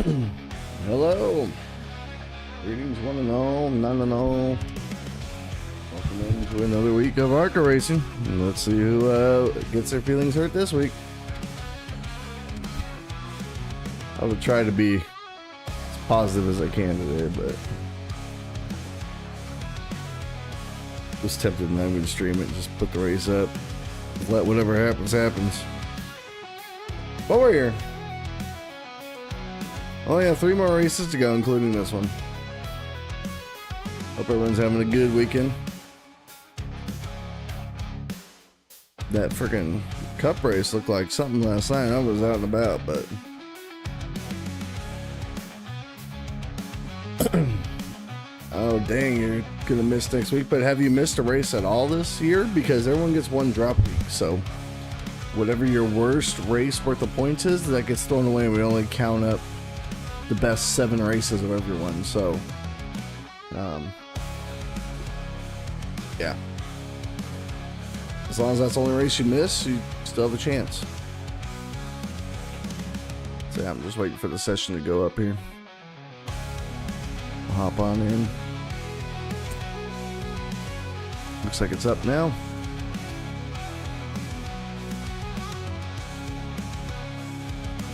Hello. Greetings, one and all, none and all. Welcome into another week of ARCA racing. And let's see who gets their feelings hurt this week. I will try to be as positive as I can today, but was tempted and I'm going to stream it and just put the race up. Let whatever happens, happens. But we're here. Oh yeah, 3 more races to go, including this one. Hope everyone's having a good weekend. That freaking cup race looked like something last night. I was out and about, but oh dang, you're gonna miss next week. But have you missed a race at all this year? Because everyone gets one drop week, so whatever your worst race worth of points is, that gets thrown away. We only count up the best 7 races of everyone, so yeah, as long as that's the only race you miss, you still have a chance. So yeah, I'm just waiting for the session to go up here. I'll hop on in. Looks like it's up now.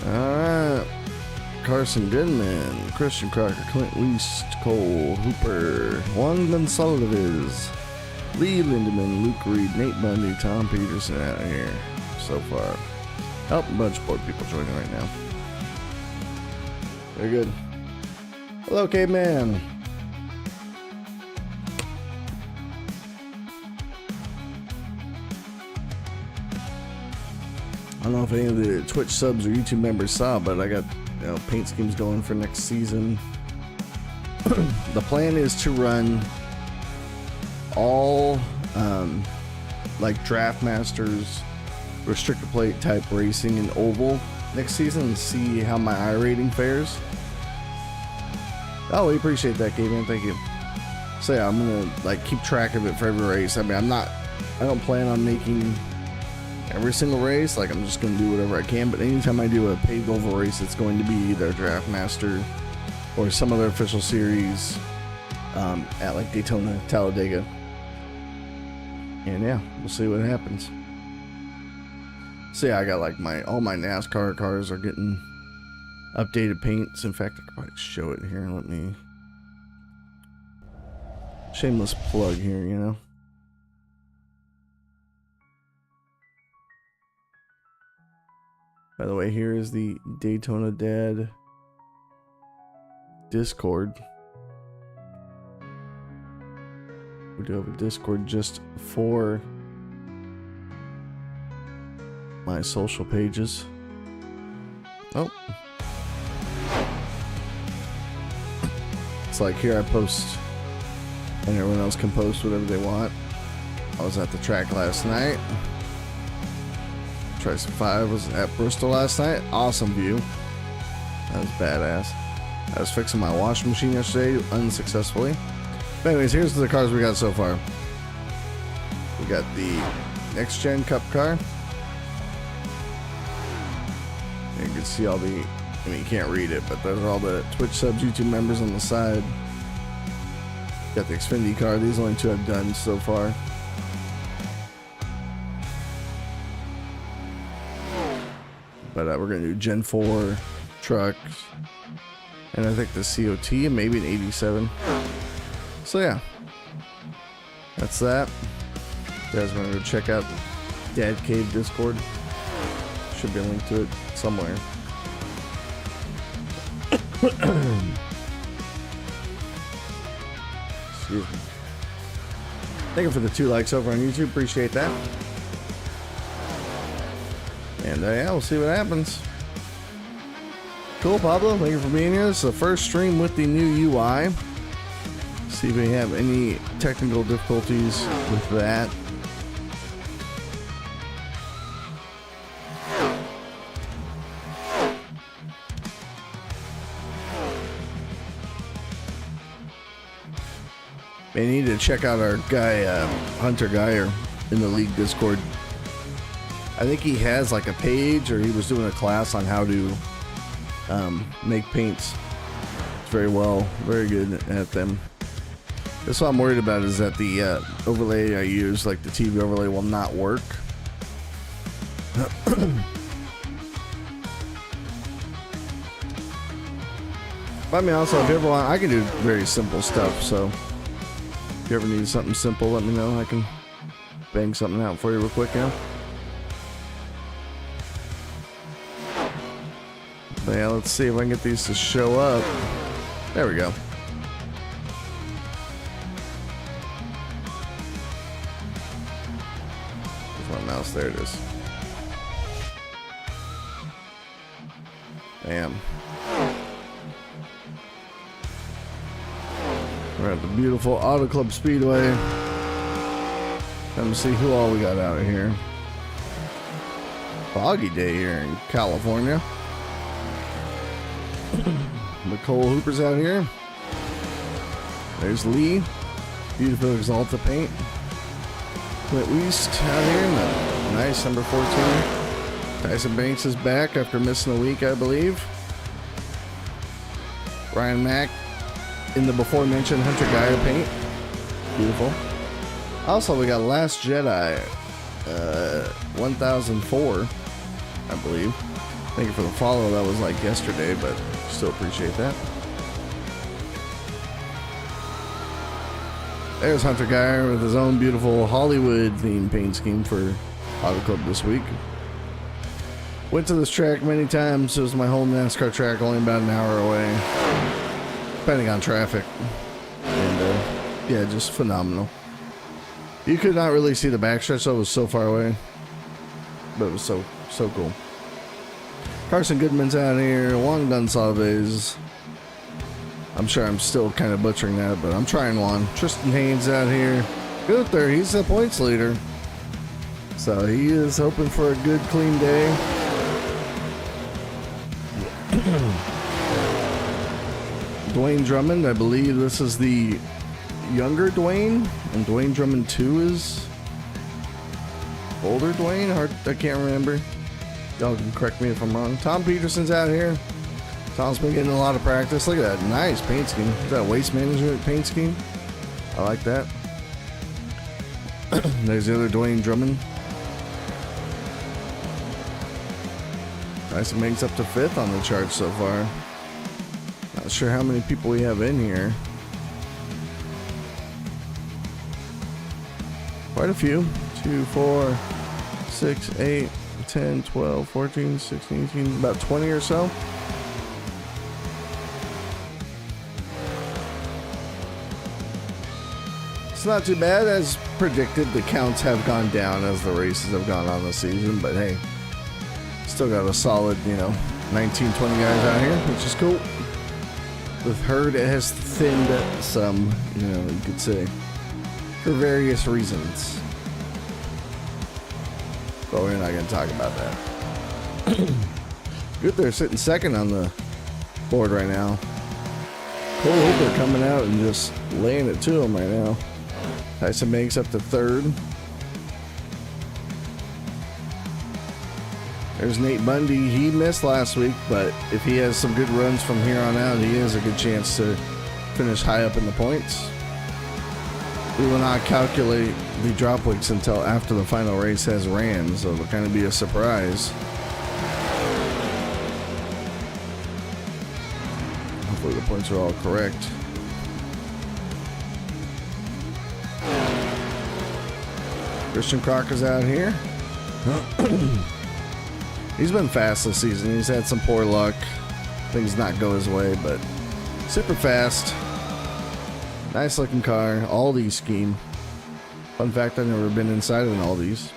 Alright, Carson Goodman, Christian Crocker, Clint Least, Cole Hooper, Juan Gonsalves, Lee Lindemann, Luke Reed, Nate Bundy, Tom Peterson out here so far. Oh, a bunch more people joining right now. Very good. Hello, Caveman. I don't know if any of the Twitch subs or YouTube members saw, but I got paint schemes going for next season. The plan is to run all like Draft Masters, restrictor plate type racing in oval next season and see how my I rating fares. Oh, we appreciate that, Caveman. Thank you. So yeah, I'm gonna like keep track of it for every race. I mean, I don't plan on making every single race, like I'm just going to do whatever I can, but anytime I do a paved oval race, it's going to be either Draft Master or some other official series at like Daytona, Talladega. And yeah, we'll see what happens. So yeah, I got like all my NASCAR cars are getting updated paints. In fact, I could probably show it here. Let me, shameless plug here, you know. By the way, here is the Daytona Dad Discord. We do have a Discord just for my social pages. Oh. It's like here I post and everyone else can post whatever they want. I was at the track last night. Trice 5 was at Bristol last night. Awesome view. That was badass. I was fixing my washing machine yesterday unsuccessfully. But anyways, here's the cars we got so far. We got the next gen cup car. And you can see all the, I mean, you can't read it, but those are all the Twitch subs, YouTube members on the side. Got the Xfinity car. These are only 2 I've done so far. But we're going to do Gen 4 trucks. And I think the COT and maybe an 87. So yeah. That's that. You guys want to go check out Dad Cave Discord? Should be a link to it somewhere. Excuse me. Thank you for the 2 likes over on YouTube. Appreciate that. And yeah, we'll see what happens. Cool, Pablo. Thank you for being here. This is the first stream with the new UI. See if we have any technical difficulties with that. I need to check out our guy, Hunter Geyer, in the league Discord. I think he has like a page, or he was doing a class on how to make paints very well, very good at them. That's what I'm worried about, is that the overlay I use, like the TV overlay, will not work. But I mean, also, if you ever want, I can do very simple stuff, so if you ever need something simple, let me know. I can bang something out for you real quick, you know? But yeah, let's see if I can get these to show up. There we go. Where's my mouse? There it is. Bam. We're at the beautiful Auto Club Speedway. Let me see who all we got out here. Foggy day here in California. Nicole Hooper's out here. There's Lee. Beautiful Exalta paint. Clint Weist out here in the nice number 14. Tyson Banks is back after missing a week, I believe. Ryan Mack in the before mentioned Hunter Geyer paint. Beautiful. Also, we got Last Jedi 1004, I believe. Thank you for the follow. That was like yesterday, but still appreciate that. There's Hunter Geyer with his own beautiful Hollywood themed paint scheme for Auto Club this week. Went to this track many times. It was my home NASCAR track, only about an hour away, depending on traffic. And yeah, just phenomenal. You could not really see the backstretch, so it was so far away, but it was so cool. Carson Goodman's out here. Juan Gonsalves. I'm sure I'm still kind of butchering that, but I'm trying one. Tristan Haynes out here. Gunther, he's the points leader, so he is hoping for a good, clean day. Dwayne Drummond, I believe this is the younger Dwayne, and Dwayne Drummond 2 is older Dwayne. I can't remember. Y'all can correct me if I'm wrong. Tom Peterson's out here. Tom's been getting a lot of practice. Look at that nice paint scheme. Is that waste management paint scheme? I like that. There's the other Dwayne Drummond. Tyson Banks up to 5th on the chart so far. Not sure how many people we have in here. Quite a few. 2, 4, 6, 8, 10, 12, 14, 16, 18, about 20 or so. It's not too bad. As predicted, the counts have gone down as the races have gone on this season, but hey, still got a solid, 19, 20 guys out here, which is cool. The herd has thinned some, you could say, for various reasons. But we're not going to talk about that. Good, they're sitting second on the board right now. Cole Hooper coming out and just laying it to him right now. Tyson Banks up to 3rd. There's Nate Bundy. He missed last week, but if he has some good runs from here on out, he has a good chance to finish high up in the points. We will not calculate the drop weeks until after the final race has ran, so it'll kind of be a surprise. Hopefully the points are all correct. Christian Crocker's out here. He's been fast this season. He's had some poor luck. Things not go his way, but super fast. Nice looking car. Aldi scheme. Fun fact, I've never been inside of an Aldi's.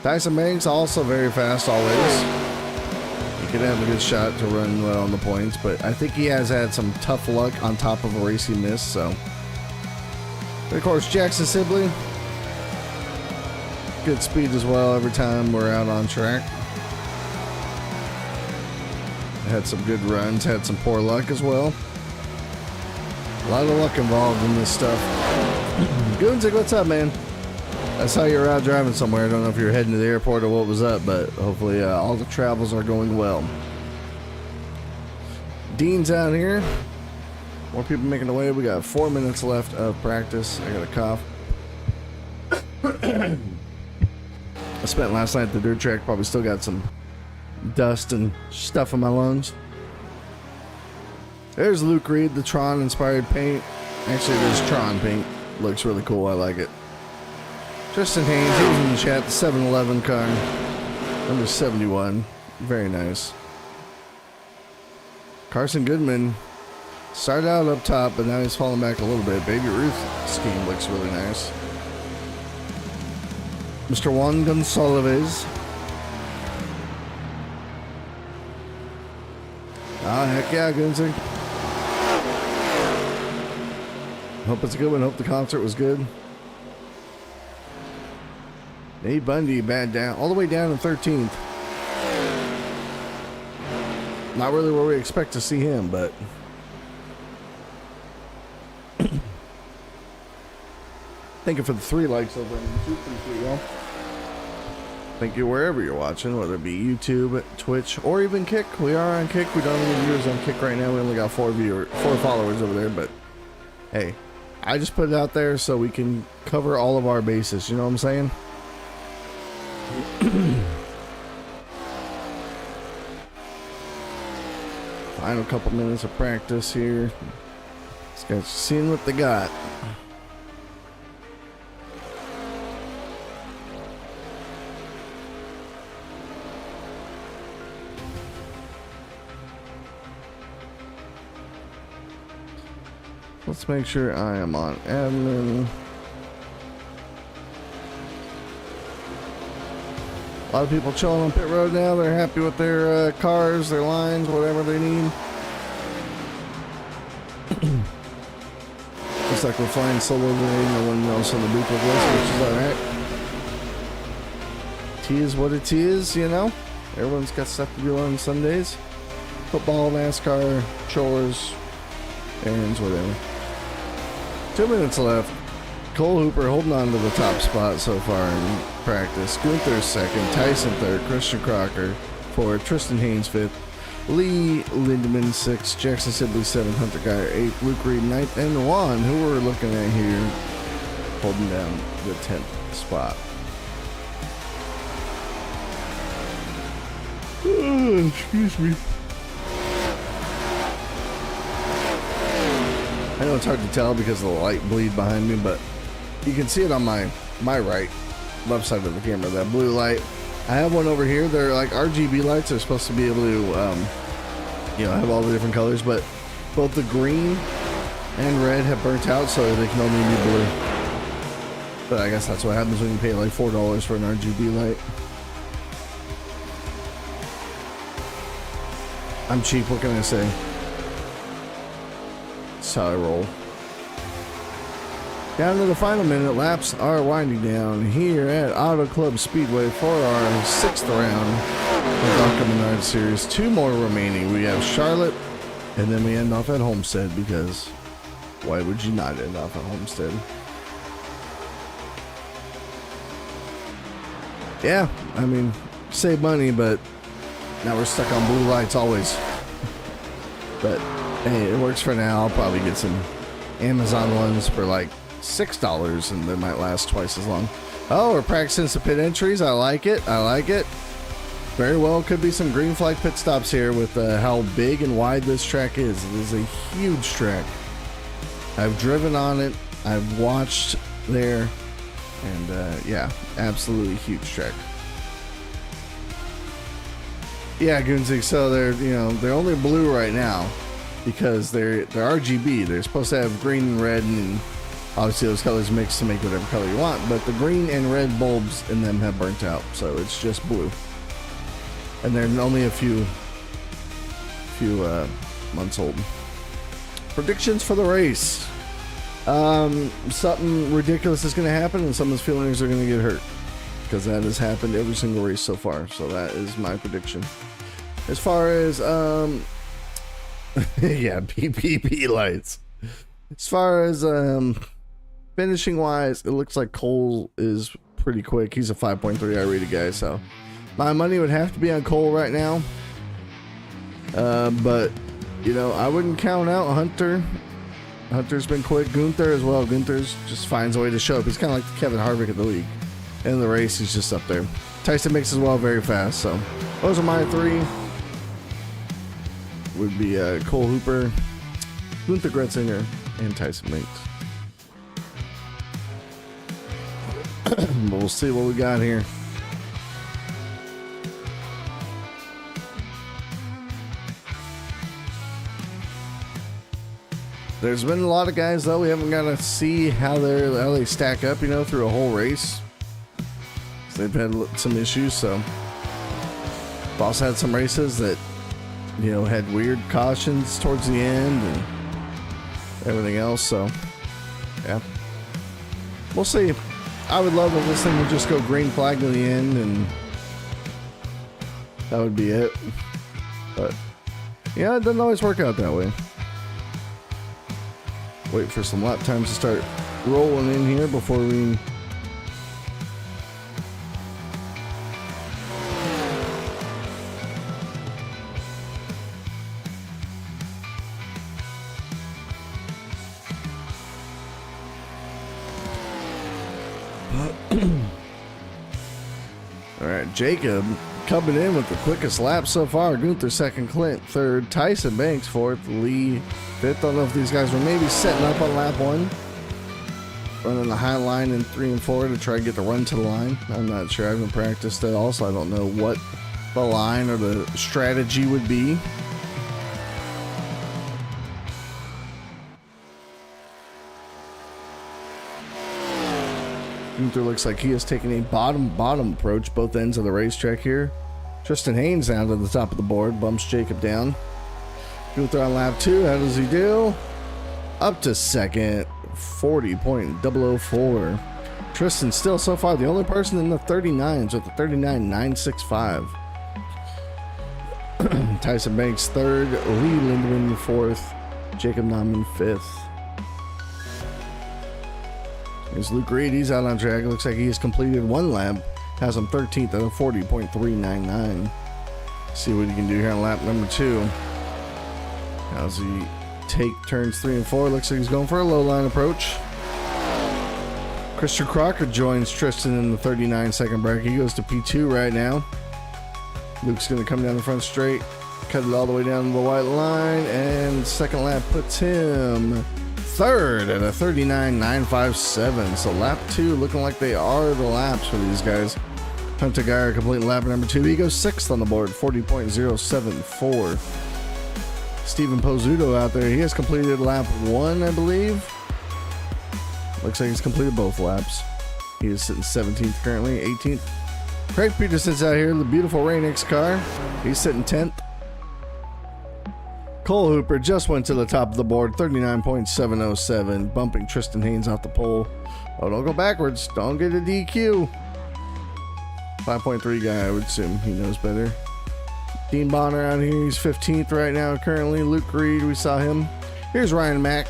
Tyson Banks also very fast always. He could have a good shot to run well on the points, but I think he has had some tough luck on top of a race he missed, so. And of course, Jackson Sibley. Good speed as well every time we're out on track. Had some good runs, had some poor luck as well. A lot of luck involved in this stuff. Goonzig, what's up, man? I saw you were out driving somewhere. I don't know if you're heading to the airport or what was up, but hopefully all the travels are going well. Dean's out here. More people making the way. We got 4 minutes left of practice. I got a cough. I spent last night at the dirt track. Probably still got some dust and stuff in my lungs. There's Luke Reed, the Tron inspired paint. Actually, there's Tron paint. Looks really cool. I like it. Tristan Haynes, he was in the chat. The 711 car. Number 71. Very nice. Carson Goodman started out up top, but now he's falling back a little bit. Baby Ruth scheme looks really nice. Mr. Juan Gonsalves. Ah, heck yeah, Gunzig. Hope it's a good one. Hope the concert was good. Nate Bundy bad down, all the way down in 13th. Not really where we expect to see him, but thank you for the 3 likes over on YouTube. Thank you, y'all. Thank you wherever you're watching, whether it be YouTube, Twitch, or even Kick. We are on Kick. We don't have any viewers on Kick right now. We only got 4 followers over there, but hey, I just put it out there so we can cover all of our bases. You know what I'm saying? Final couple minutes of practice here. These guys seeing what they got. Let's make sure I am on admin. A lot of people chilling on pit road now. They're happy with their cars, their lines, whatever they need. Looks like we're flying solo today. No one else on the booth with us, which is alright. T is what it is, you know. Everyone's got stuff to do on Sundays. Football, NASCAR, chores, errands, whatever. 2 minutes left. Cole Hooper holding on to the top spot so far in practice. Gunther second, Tyson third, Christian Crocker fourth, Tristan Haynes fifth, Lee Lindemann sixth, Jackson Sibley seventh, Hunter Geyer eighth, Luke Reed ninth, and Juan, who we're looking at here, holding down the 10th spot. Oh, excuse me. I know it's hard to tell because of the light bleed behind me, but you can see it on my right, left side of the camera, that blue light. I have one over here. They're like RGB lights. They're supposed to be able to, you know, have all the different colors, but both the green and red have burnt out, so they can only be blue. But I guess that's what happens when you pay like $4 for an RGB light. I'm cheap, what can I say? That's how I roll. Down to the final minute, laps are winding down here at Auto Club Speedway for our 6th round of ARCA Menard Series. 2 more remaining. We have Charlotte, and then we end off at Homestead, because why would you not end off at Homestead? Yeah, I mean, save money, but now we're stuck on blue lights always. But hey, it works for now. I'll probably get some Amazon ones for like $6, and they might last twice as long. Oh, we're practicing some pit entries. I like it. I like it. Very well could be some green flag pit stops here with how big and wide this track is. It is a huge track. I've driven on it. I've watched there, and yeah, absolutely huge track. Yeah, Gunzig. So they're only blue right now because they're RGB. They're supposed to have green and red, and obviously those colors mix to make whatever color you want. But the green and red bulbs in them have burnt out, so it's just blue. And they're only a few months old. Predictions for the race. Something ridiculous is going to happen, and someone's feelings are going to get hurt, because that has happened every single race so far. So that is my prediction. As far as yeah, PPP lights. As far as finishing wise, it looks like Cole is pretty quick. He's a 5.3 I rated guy, so my money would have to be on Cole right now. But You know, I wouldn't count out Hunter. Hunter's been quick. Gunther as well. Gunther's just finds a way to show up. He's kind of like the Kevin Harvick of the league. In the race, he's just up there. Tyson Banks as well, very fast. So those are my three. Would be Cole Hooper, Gunther Gretzinger, and Tyson Banks. But we'll see what we got here. There's been a lot of guys though. We haven't got to see how they stack up, you know, through a whole race. They've had some issues, so we've also had some races that, you know, had weird cautions towards the end and everything else. So yeah, we'll see. I would love if this thing would just go green flag to the end and that would be it. But yeah, it doesn't always work out that way. Wait for some lap times to start rolling in here before we... Alright, Jacob coming in with the quickest lap so far. Gunther second, Clint third, Tyson Banks fourth, Lee fifth. I don't know if these guys were maybe setting up on lap one, running the high line in 3 and 4 to try to get the run to the line. I'm not sure. I haven't practiced at all, so I don't know what the line or the strategy would be. Gunther looks like he is taking a bottom approach both ends of the racetrack here. Tristan Haynes down to the top of the board, bumps Jacob down. Gunther on lap 2, how does he do? Up to second, 40.004. Tristan still so far the only person in the 39s with the 39.965. Tyson Banks third, Lee Lindemann fourth, Jacob Nauman fifth. There's Luke Reed, he's out on track. It looks like he has completed one lap. Has him 13th at a 40.399. See what he can do here on lap number 2. How's he take turns 3 and 4? Looks like he's going for a low line approach. Christian Crocker joins Tristan in the 39 second bracket. He goes to P2 right now. Luke's going to come down the front straight, cut it all the way down to the white line, and second lap puts him third at a 39.957. So lap 2 looking like they are the laps for these guys. Hunter Geyer completing lap number 2. He goes 6th on the board, 40.074. Steven Pozzuto out there. He has completed lap 1, I believe. Looks like he's completed both laps. He is sitting 17th currently, 18th. Craig Peterson's out here in the beautiful Rain-X car. He's sitting 10th. Cole Hooper just went to the top of the board, 39.707, bumping Tristan Haynes off the pole. Oh, don't go backwards. Don't get a DQ. 5.3 guy, I would assume. He knows better. Dean Bonner out here. He's 15th right now currently. Luke Reed, we saw him. Here's Ryan Mack.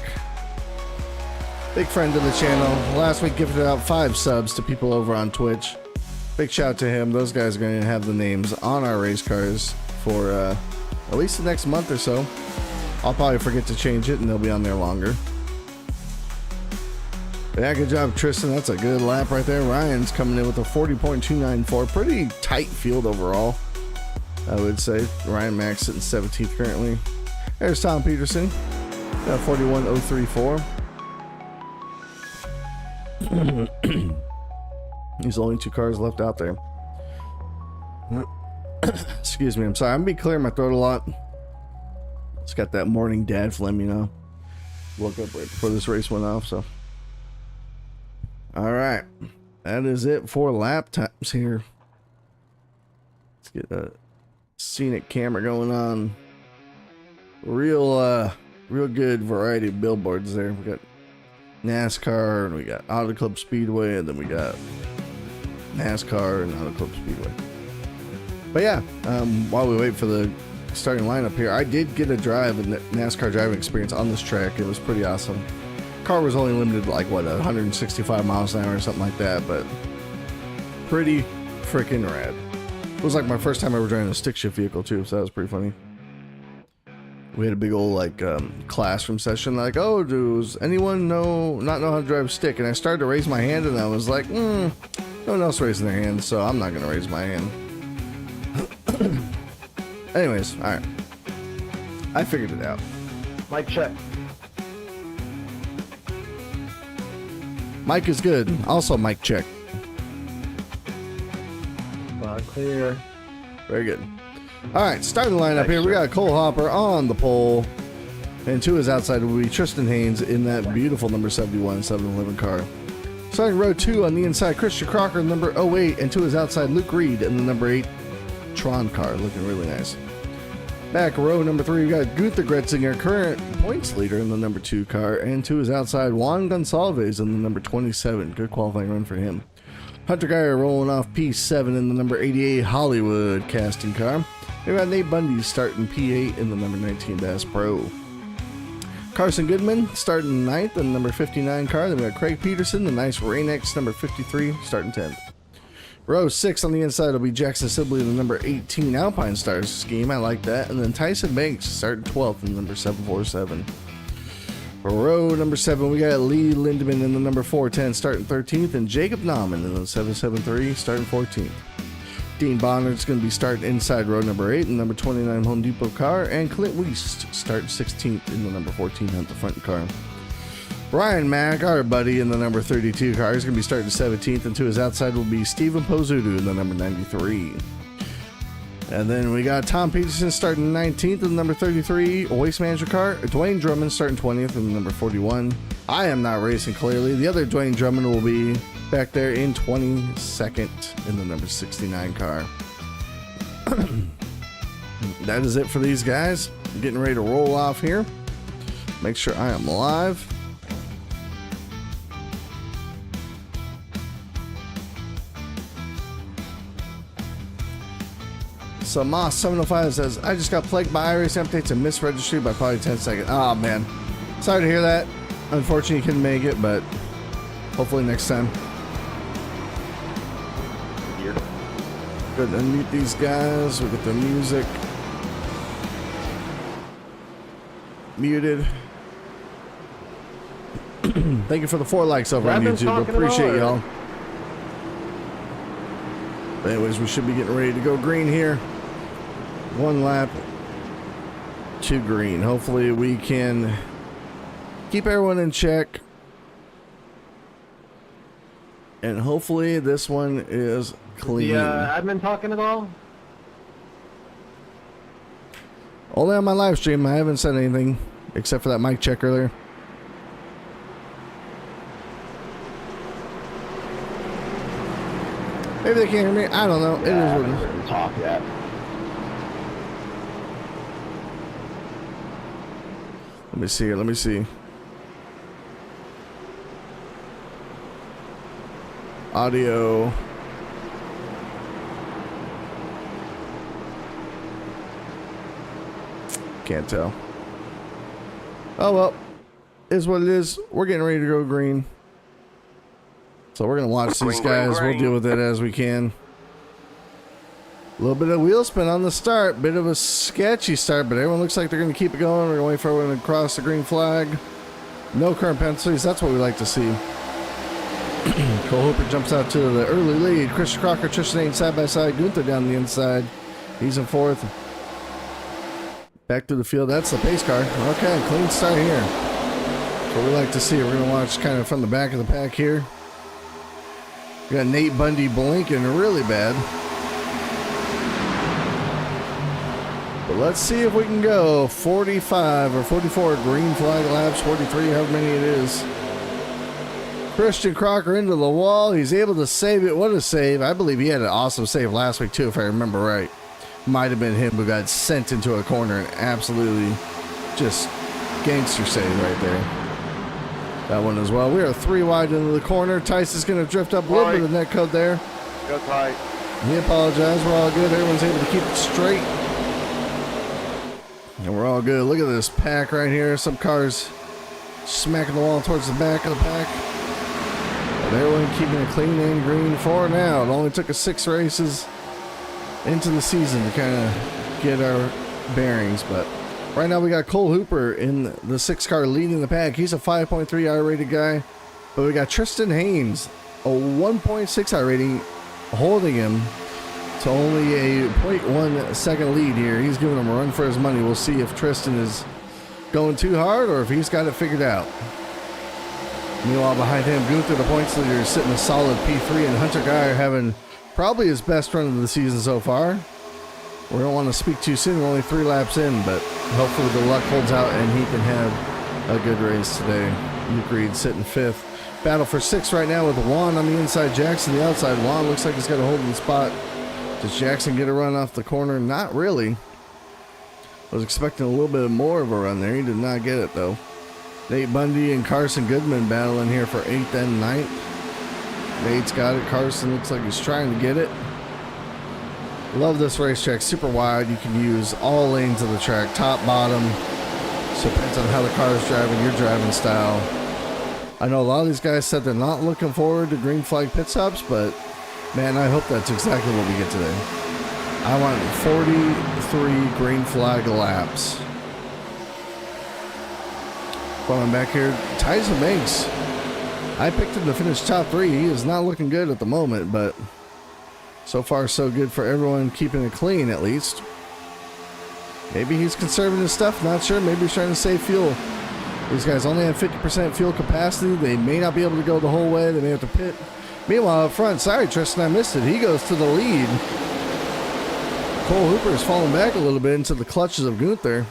Big friend of the channel. Last week gifted out 5 subs to people over on Twitch. Big shout out to him. Those guys are going to have the names on our race cars for at least the next month or so. I'll probably forget to change it and they'll be on there longer. But yeah, good job, Tristan. That's a good lap right there. Ryan's coming in with a 40.294. Pretty tight field overall, I would say. Ryan Max sitting 17th currently. There's Tom Peterson. Got 41.034. There's only 2 cars left out there. Excuse me, I'm sorry. I'm gonna be clearing my throat a lot. It's got that morning dad phlegm, you know. Woke up right before this race went off, so. Alright. That is it for lap times here. Let's get a scenic camera going on. Real good variety of billboards there. We got NASCAR and we got Auto Club Speedway, and then we got NASCAR and Auto Club Speedway. But yeah, while we wait for the starting lineup here, I did get a drive in the NASCAR driving experience on this track. It was pretty awesome. Car was only limited to like what, 165 miles an hour or something like that, but pretty freaking rad. It was like my first time ever driving a stick shift vehicle too, so that was pretty funny. We had a big old like classroom session. Like, oh, does anyone not know how to drive a stick? And I started to raise my hand, and I was like, no one else raising their hand, so I'm not gonna raise my hand. Anyways, all right. I figured it out. Mic check. Mic is good. Also, mic check. Clear. Very good. All right, starting the lineup here. We got Cole Hopper on the pole, and to his outside will be Tristan Haynes in that beautiful number 71 711 car. Starting row 2 on the inside, Christian Crocker, number 08, and to his outside, Luke Reed in the number 8 Tron car, looking really nice. Back row number 3, we got Gunther Gretzinger, current points leader in the number 2 car, and to his outside, Juan Gonsalves in the number 27. Good qualifying run for him. Hunter Geyer rolling off P7 in the number 88 Hollywood casting car. We got Nate Bundy starting P8 in the number 19 Bass Pro. Carson Goodman starting 9th in the number 59 car. Then we got Craig Peterson, the nice Rain-X number 53, starting 10th. Row 6 on the inside will be Jackson Sibley in the number 18 Alpine Stars scheme. I like that. And then Tyson Banks starting 12th in the number 747. For row number 7, we got Lee Lindemann in the number 410 starting 13th, and Jacob Nauman in the 773 starting 14th. Dean Bonner's going to be starting inside row number 8 in the number 29 Home Depot car, and Clint Wiest starting 16th in the number 14 Hunter front car. Brian Mack, our buddy, in the number 32 car, is going to be starting 17th, and to his outside will be Steven Pozudu in the number 93. And then we got Tom Peterson starting 19th in the number 33 Waste Manager car. Dwayne Drummond starting 20th in the number 41. I am not racing clearly. The other Dwayne Drummond will be back there in 22nd in the number 69 car. That is it for these guys. I'm getting ready to roll off here. Make sure I am live. So Moss 705 says, I just got plagued by iRace updates and missed registry by probably 10 seconds. Oh man, sorry to hear that. Unfortunately, you couldn't make it, but hopefully next time. Good to unmute these guys. We'll get the music muted. Thank you for the 4 likes over on YouTube. Appreciate y'all. Anyways, we should be getting ready to go green here. 1 lap to green. Hopefully we can keep everyone in check. And hopefully this one is clean. The admin talking at all? Only on my live stream. I haven't said anything except for that mic check earlier. Maybe they can't hear me. I don't know. It is what it is. Talk yet. Let me see here. Let me see. Audio. Can't tell. Oh well. Is what it is. We're getting ready to go green. So we're going to watch these guys. We'll deal with it as we can. A little bit of wheel spin on the start. Bit of a sketchy start, but everyone looks like they're going to keep it going. We're going to wait for everyone to cross the green flag. No current penalties. That's what we like to see. Cole Hooper jumps out to the early lead. Chris Crocker, Tristan Haynes side by side. Gunther down the inside. He's in 4th. Back to the field. That's the pace car. Okay, clean start here. That's what we like to see. We're going to watch kind of from the back of the pack here. We got Nate Bundy blinking really bad. But let's see if we can go 45 or 44 green flag laps, 43, however many it is. Christian Crocker into the wall. He's able to save it. What a save. I believe he had an awesome save last week too, if I remember right. Might have been him who got sent into a corner and absolutely just gangster save right there. That one as well. We are 3 wide into the corner. Tice is going to drift up a little bit of net code there. Go tight. He apologized. We're all good. Everyone's able to keep it straight. And we're all good. Look at this pack right here. Some cars smacking the wall towards the back of the pack. But everyone keeping it clean and green for now. It only took us 6 races into the season to kind of get our bearings, but Right now we got Cole Hooper in the 6 car leading the pack. He's a 5.3 I rated guy. But we got Tristan Haynes, a 1.6 I rating, holding him to only a 0.1 second lead here. He's giving him a run for his money. We'll see if Tristan is going too hard or if he's got it figured out. Meanwhile, behind him, Gunther, the points leader, is sitting a solid P3, and Hunter Geyer having probably his best run of the season so far. We don't want to speak too soon. We're only 3 laps in, but hopefully the luck holds out and he can have a good race today. Luke Reed sitting 5th. Battle for 6th right now with Juan on the inside, Jackson the outside. Juan looks like he's got a hold of the spot. Does Jackson get a run off the corner? Not really. I was expecting a little bit more of a run there. He did not get it, though. Nate Bundy and Carson Goodman battling here for 8th and 9th. Nate's got it. Carson looks like he's trying to get it. Love this racetrack. Super wide. You can use all lanes of the track, top, bottom. So it depends on how the car is driving, your driving style. I know a lot of these guys said they're not looking forward to green flag pit stops, but man, I hope that's exactly what we get today. I want 43 green flag laps. Going back here, Tyson Banks. I picked him to finish top 3. He is not looking good at the moment, but so far so good for everyone, keeping it clean at least. Maybe he's conserving his stuff, not sure. Maybe he's trying to save fuel. These guys only have 50% fuel capacity. They may not be able to go the whole way. They may have to pit. Meanwhile, up front, sorry Tristan, I missed it. He goes to the lead. Cole Hooper is falling back a little bit into the clutches of Gunther.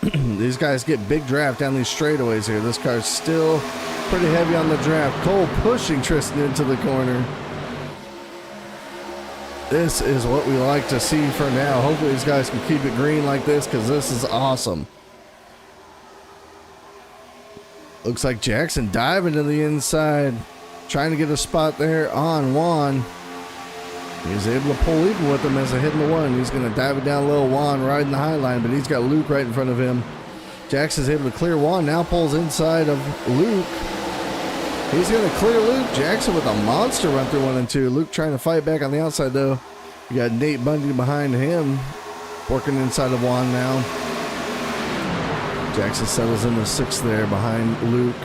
These guys get big draft down these straightaways here. This car's still pretty heavy on the draft. Cole pushing Tristan into the corner. This is what we like to see for now. Hopefully these guys can keep it green like this because this is awesome. Looks like Jackson diving to the inside, trying to get a spot there on Juan. He's able to pull even with him as a hit in the 1. He's going to dive it down low. Juan riding the high line, but he's got Luke right in front of him. Jackson's able to clear Juan, now pulls inside of Luke. He's going to clear Luke. Jackson with a monster run through 1 and 2. Luke trying to fight back on the outside, though. You got Nate Bundy behind him, working inside of Juan now. Jackson settles into 6th there behind Luke,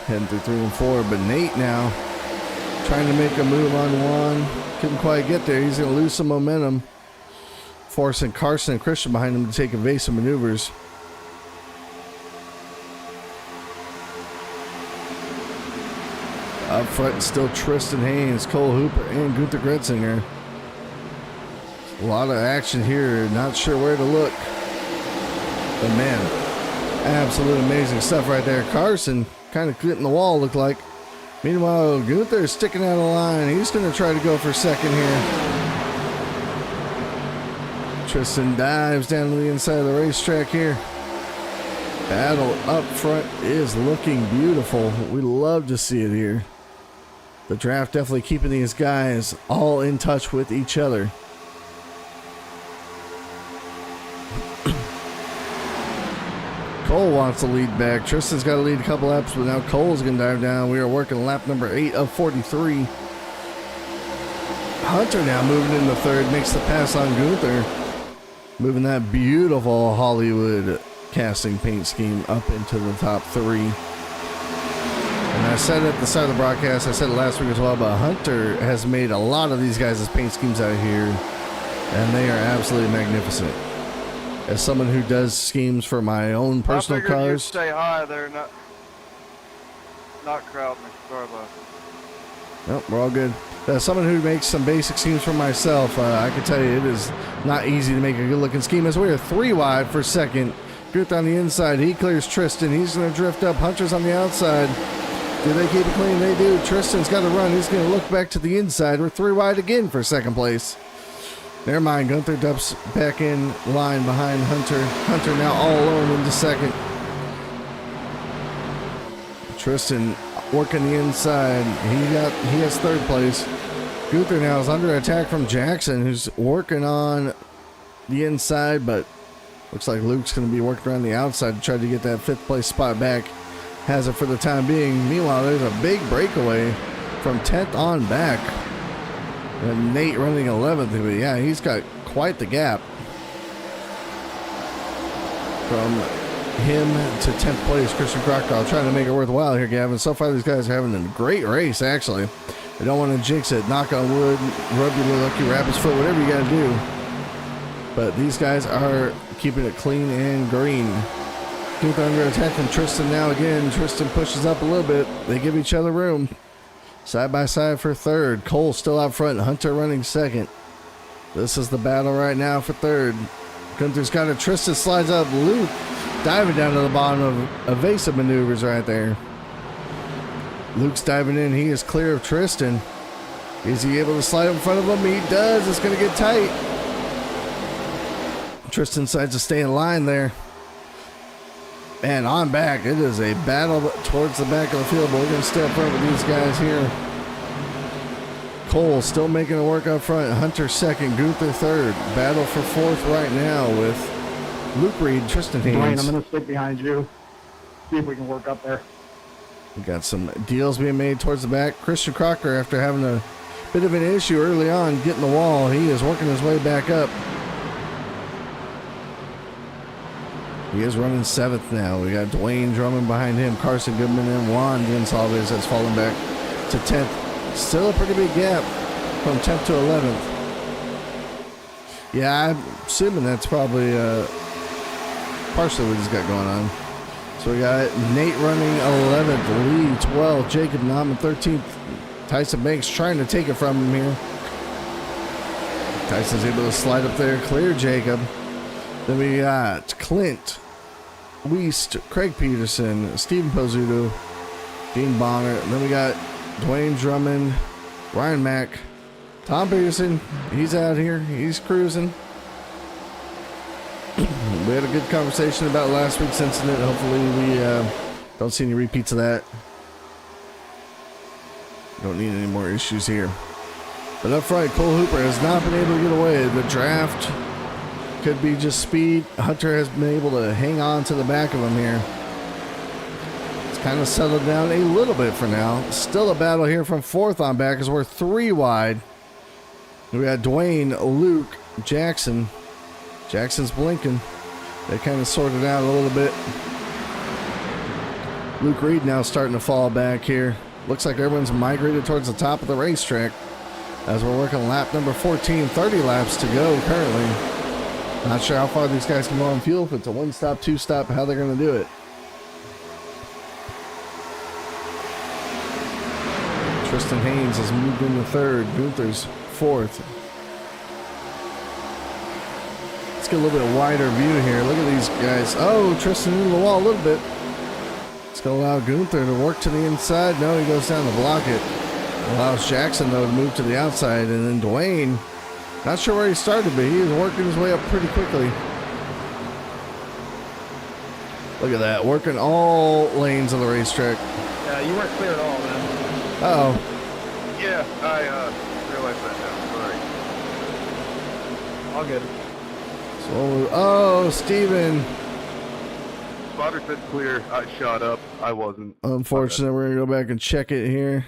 heading through 3 and 4. But Nate now trying to make a move on Juan. Couldn't quite get there. He's going to lose some momentum, forcing Carson and Christian behind him to take evasive maneuvers. Up front, still Tristan Haynes, Cole Hooper, and Gunther Gretzinger. A lot of action here. Not sure where to look. But man, absolute amazing stuff right there. Carson kind of getting the wall, looked like. Meanwhile, Gunther is sticking out of line. He's going to try to go for 2nd here. Tristan dives down to the inside of the racetrack here. Battle up front is looking beautiful. We love to see it here. The draft definitely keeping these guys all in touch with each other. Cole wants to lead back. Tristan's got to lead a couple laps, but now Cole's going to dive down. We are working lap number 8 of 43. Hunter now moving into 3rd, makes the pass on Gunther. Moving that beautiful Hollywood casting paint scheme up into the top 3. And I said at the start of the broadcast, I said it last week as well, but Hunter has made a lot of these guys' paint schemes out here, and they are absolutely magnificent. As someone who does schemes for my own personal cars. You'd say hi there, not crowd me. Sorry about that. Nope, we're all good. As someone who makes some basic schemes for myself, I can tell you it is not easy to make a good looking scheme. As we are 3 wide for 2nd. Gunther on the inside. He clears Tristan. He's going to drift up. Hunter's on the outside. Do they keep it clean? They do. Tristan's got to run. He's going to look back to the inside. We're 3 wide again for 2nd place. Never mind. Gunther dumps back in line behind Hunter. Hunter now all alone into 2nd. Tristan working the inside. He has 3rd place. Gunther now is under attack from Jackson, who's working on the inside, but looks like Luke's going to be working around the outside to try to get that 5th place spot back. Has it for the time being. Meanwhile, there's a big breakaway from 10th on back. And Nate running 11th. But yeah, he's got quite the gap. from him to 10th place. Christian Crocodile trying to make it worthwhile here, Gavin. So far, these guys are having a great race, actually. I don't want to jinx it. Knock on wood, rub your lucky rabbit's foot, whatever you got to do. But these guys are keeping it clean and green. Gunther under attack from Tristan now again. Tristan pushes up a little bit. They give each other room. Side by side for third. Cole still out front. Hunter running second. This is the battle right now for third. Gunther's got it. Tristan slides up. Luke diving down to the bottom of evasive maneuvers right there. Luke's diving in. He is clear of Tristan. Is he able to slide in front of him? He does. It's going to get tight. Tristan decides to stay in line there. And on back, it is a battle towards the back of the field, but we're going to stay up front with these guys here. Cole still making it work up front. Hunter second, Gunther third. Battle for fourth right now with Luke Reed, Tristan Haynes. Dwayne, I'm going to stick behind you. See if we can work up there. We got some deals being made towards the back. Christian Crocker, after having a bit of an issue early on getting the wall, he is working his way back up. He is running seventh now. We got Dwayne Drummond behind him. Carson Goodman and Juan Gonsalves has fallen back to 10th. Still a pretty big gap from 10th to 11th. Yeah, I'm assuming that's probably partially what he's got going on. So we got Nate running 11th, Lee 12th, Jacob Nauman 13th. Tyson Banks trying to take it from him here. Tyson's able to slide up there, clear Jacob. Then we got Clint, Weist, Craig Peterson, Steven Pozzuto, Dean Bonner. And then we got Dwayne Drummond, Ryan Mack, Tom Peterson. He's out here. He's cruising. We had a good conversation about last week's incident. Hopefully we don't see any repeats of that. Don't need any more issues here. But up front, Cole Hooper has not been able to get away. The draft could be just speed. Hunter has been able to hang on to the back of him here. It's kind of settled down a little bit for now. Still a battle here from fourth on back as we're three wide. We got Dwayne, Luke, Jackson. Jackson's blinking. They kind of sorted out a little bit. Luke Reed now starting to fall back here. Looks like everyone's migrated towards the top of the racetrack as we're working lap number 14. 30 laps to go currently. Not sure how far these guys can go on fuel, if it's a one stop, two stop, how they're going to do it. Tristan Haynes has moved into third. Gunther's fourth. Let's get a little bit wider view here. Look at these guys. Oh, Tristan into the wall a little bit. It's going to allow Gunther to work to the inside. No, he goes down to block it. Allows Jackson, though, to move to the outside. And then Dwayne, not sure where he started, but he is working his way up pretty quickly. Look at that. Working all lanes of the racetrack. Yeah, you weren't clear at all, man. Uh-oh. Yeah, I realized that now. Sorry. All good. So, oh, Steven. Spotter said clear. I shot up. I wasn't. Unfortunate. We're going to go back and check it here.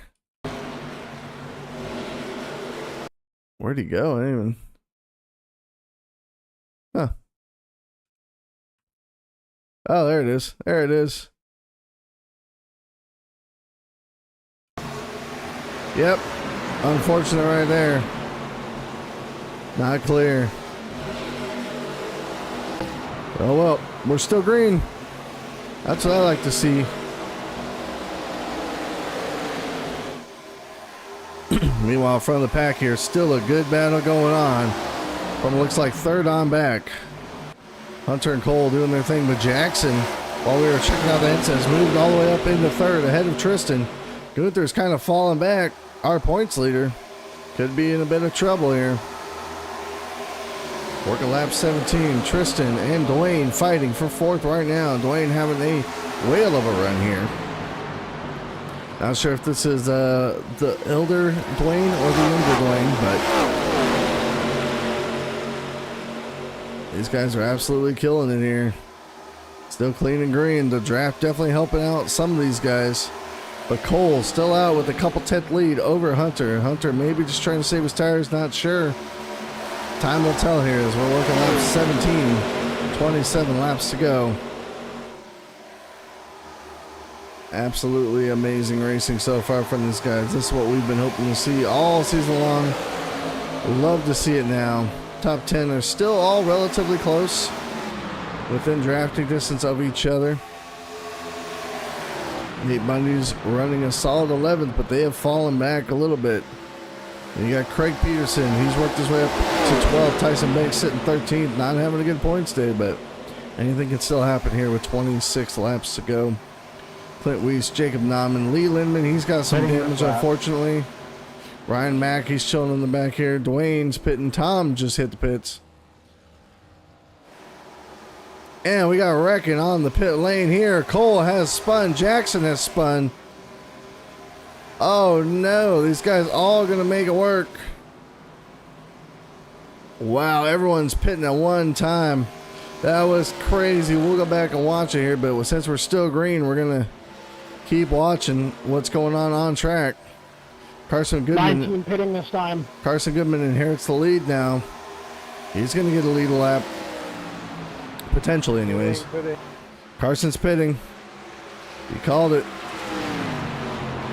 Where'd he go? I didn't even... Huh. Oh, there it is. There it is. Yep. Unfortunate right there. Not clear. Oh well, we're still green. That's what I like to see. Meanwhile, front of the pack here, still a good battle going on. From looks like third on back. Hunter and Cole doing their thing, but Jackson, while we were checking out the incidents, moved all the way up into third ahead of Tristan. Gunther's kind of falling back. Our points leader could be in a bit of trouble here. Working lap 17, Tristan and Dwayne fighting for fourth right now. Dwayne having a whale of a run here. Not sure if this is the elder Dwayne or the younger Dwayne, but these guys are absolutely killing it here. Still clean and green. The draft definitely helping out some of these guys. But Cole still out with a couple 10th lead over Hunter. Hunter maybe just trying to save his tires, not sure. Time will tell here as we're working lap 17. 27 laps to go. Absolutely amazing racing so far from these guys. This is what we've been hoping to see all season long. Love to see it now. Top 10 are still all relatively close, within drafting distance of each other. Nate Bundy's running a solid 11th, but they have fallen back a little bit. And you got Craig Peterson. He's worked his way up to 12. Tyson Banks sitting 13th, not having a good points day, but anything can still happen here with 26 laps to go. Clint Weiss, Jacob Nauman, Lee Lindman, he's got some damage, unfortunately. Ryan Mack, he's chilling in the back here. Dwayne's pitting. Tom just hit the pits. And we got wrecking on the pit lane here. Cole has spun. Jackson has spun. Oh no, these guys all gonna make it work. Wow, everyone's pitting at one time. That was crazy. We'll go back and watch it here, but since we're still green, we're gonna keep watching what's going on track. Carson Goodman. 19 pitting this time. Carson Goodman inherits the lead now. He's gonna get a lead lap. Potentially, anyways. Carson's pitting. He called it.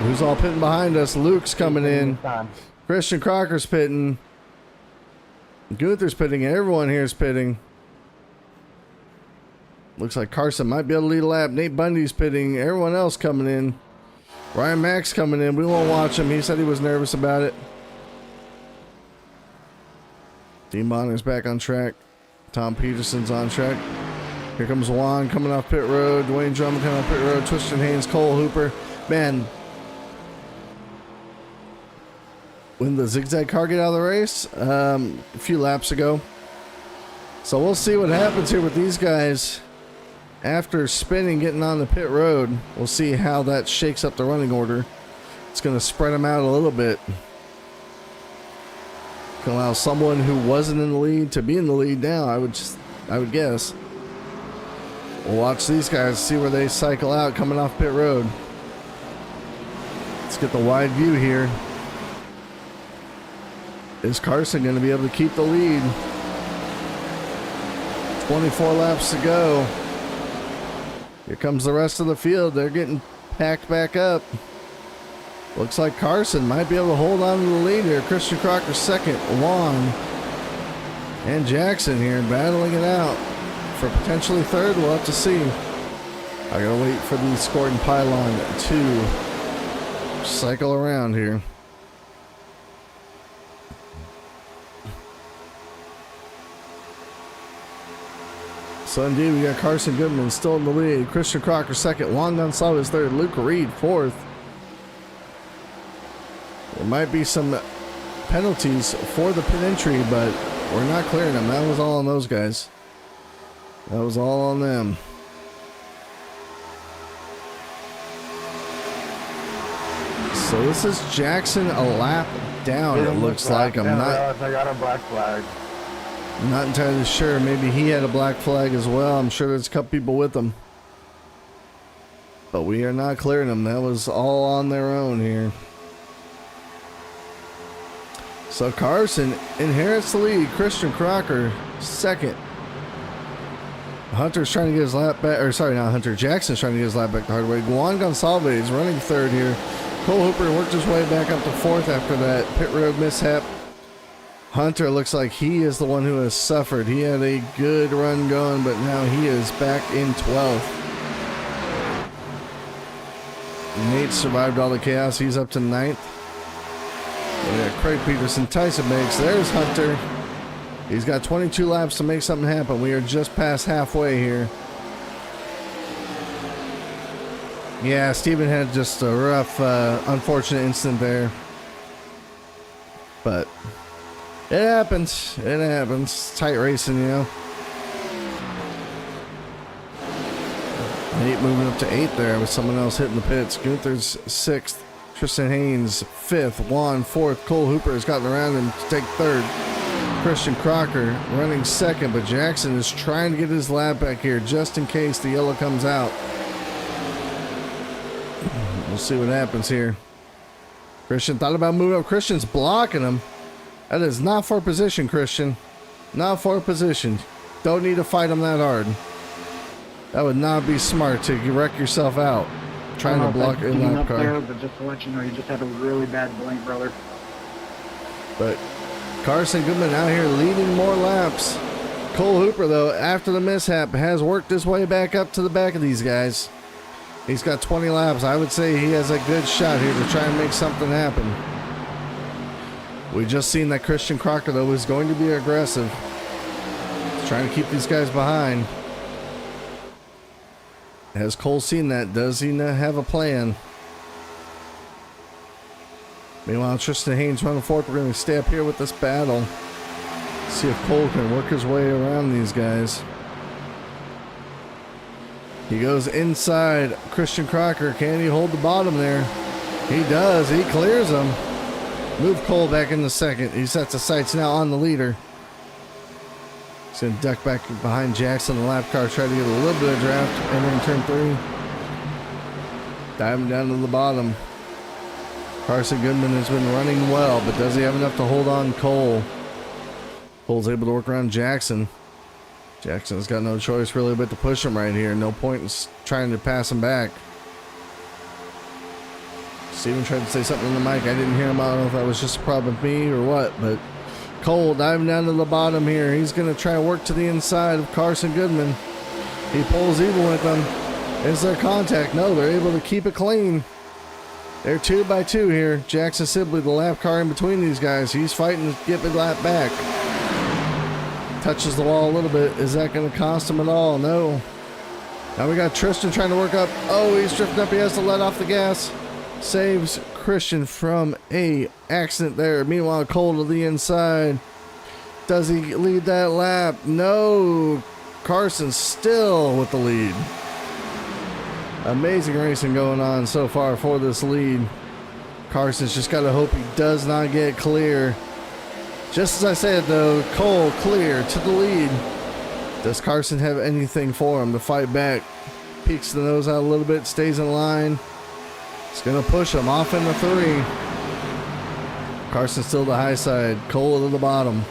Who's all pitting behind us? Luke's coming in. Christian Crocker's pitting. Gunther's pitting. Everyone here is pitting. Looks like Carson might be able to lead a lap. Nate Bundy's pitting. Everyone else coming in. Ryan Mack's coming in. We won't watch him. He said he was nervous about it. Dean Bonner's back on track. Tom Peterson's on track. Here comes Juan coming off pit road. Dwayne Drummond coming off pit road. Tristan Haynes, Cole Hooper. Man, when the zigzag car get out of the race a few laps ago. So we'll see what happens here with these guys after spinning, getting on the pit road. We'll see how that shakes up the running order. It's going to spread them out a little bit. Can allow someone who wasn't in the lead to be in the lead now, I would guess. We'll watch these guys, see where they cycle out coming off pit road. Let's get the wide view here. Is Carson going to be able to keep the lead? 24 laps to go. Here comes the rest of the field. They're getting packed back up. Looks like Carson might be able to hold on to the lead here. Christian Crocker second. Juan and Jackson here battling it out for potentially third. We'll have to see. I gotta wait for the Scorton pylon to cycle around here. So indeed, we got Carson Goodman still in the lead. Christian Crocker second. Juan Gonzalez third. Luke Reed fourth. There might be some penalties for the pit entry, but we're not clearing them. That was all on those guys. That was all on them. So this is Jackson a lap down, it looks like. I got a black flag. I'm not entirely sure. Maybe he had a black flag as well. I'm sure there's a couple people with him. But we are not clearing them. That was all on their own here. So Carson inherits the lead. Christian Crocker second. Hunter's trying to get his lap back. Or sorry, not Hunter. Jackson's trying to get his lap back the hard way. Juan Gonsalves running third here. Cole Hooper worked his way back up to fourth after that pit road mishap. Hunter looks like he is the one who has suffered. He had a good run going, but now he is back in 12th. Nate survived all the chaos. He's up to 9th. Yeah, Craig Peterson, Tyson Banks. There's Hunter. He's got 22 laps to make something happen. We are just past halfway here. Yeah, Steven had just a rough, unfortunate incident there. But it happens. It happens. Tight racing, you know. Nate moving up to 8th there with someone else hitting the pits. Gunther's 6th. Tristan Haynes 5th. Juan 4th. Cole Hooper has gotten around him to take 3rd. Christian Crocker running 2nd, but Jackson is trying to get his lap back here just in case the yellow comes out. We'll see what happens here. Christian thought about moving up. Christian's blocking him. That is not for position, Christian. Not for position. Don't need to fight him that hard. That would not be smart to wreck yourself out trying to block a lap car. There, but just to let you know, you just had a really bad blink, brother. But Carson Goodman out here leading more laps. Cole Hooper, though, after the mishap, has worked his way back up to the back of these guys. He's got 20 laps. I would say he has a good shot here to try and make something happen. We just seen that Christian Crocker, though, is going to be aggressive. He's trying to keep these guys behind. Has Cole seen that? Does he not have a plan? Meanwhile, Tristan Haynes running forward. We're going to stay up here with this battle. See if Cole can work his way around these guys. He goes inside Christian Crocker. Can he hold the bottom there? He does. He clears him. Move Cole back into second. He sets the sights now on the leader. He's going to duck back behind Jackson. The lap car, try to get a little bit of draft. Entering turn 3. Diving down to the bottom. Carson Goodman has been running well, but does he have enough to hold on Cole? Cole's able to work around Jackson. Jackson's got no choice really but to push him right here. No point in trying to pass him back. Steven tried to say something in the mic. I didn't hear him. I don't know if that was just a problem with me or what, but Cole diving down to the bottom here. He's going to try to work to the inside of Carson Goodman. He pulls even with them. Is there contact? No, they're able to keep it clean. They're 2 by 2 here. Jackson Sibley, the lap car in between these guys. He's fighting to get the lap back. Touches the wall a little bit. Is that going to cost him at all? No. Now we got Tristan trying to work up. Oh, he's drifting up. He has to let off the gas. Saves Christian from a accident there. Meanwhile, Cole to the inside. Does he lead that lap? No. Carson still with the lead. Amazing racing going on so far for this lead. Carson's just got to hope he does not get clear. Just as I said, though, Cole clear to the lead. Does Carson have anything for him to fight back? Peeks the nose out a little bit, stays in line. It's going to push him off into 3. Carson still the high side. Cole to the bottom.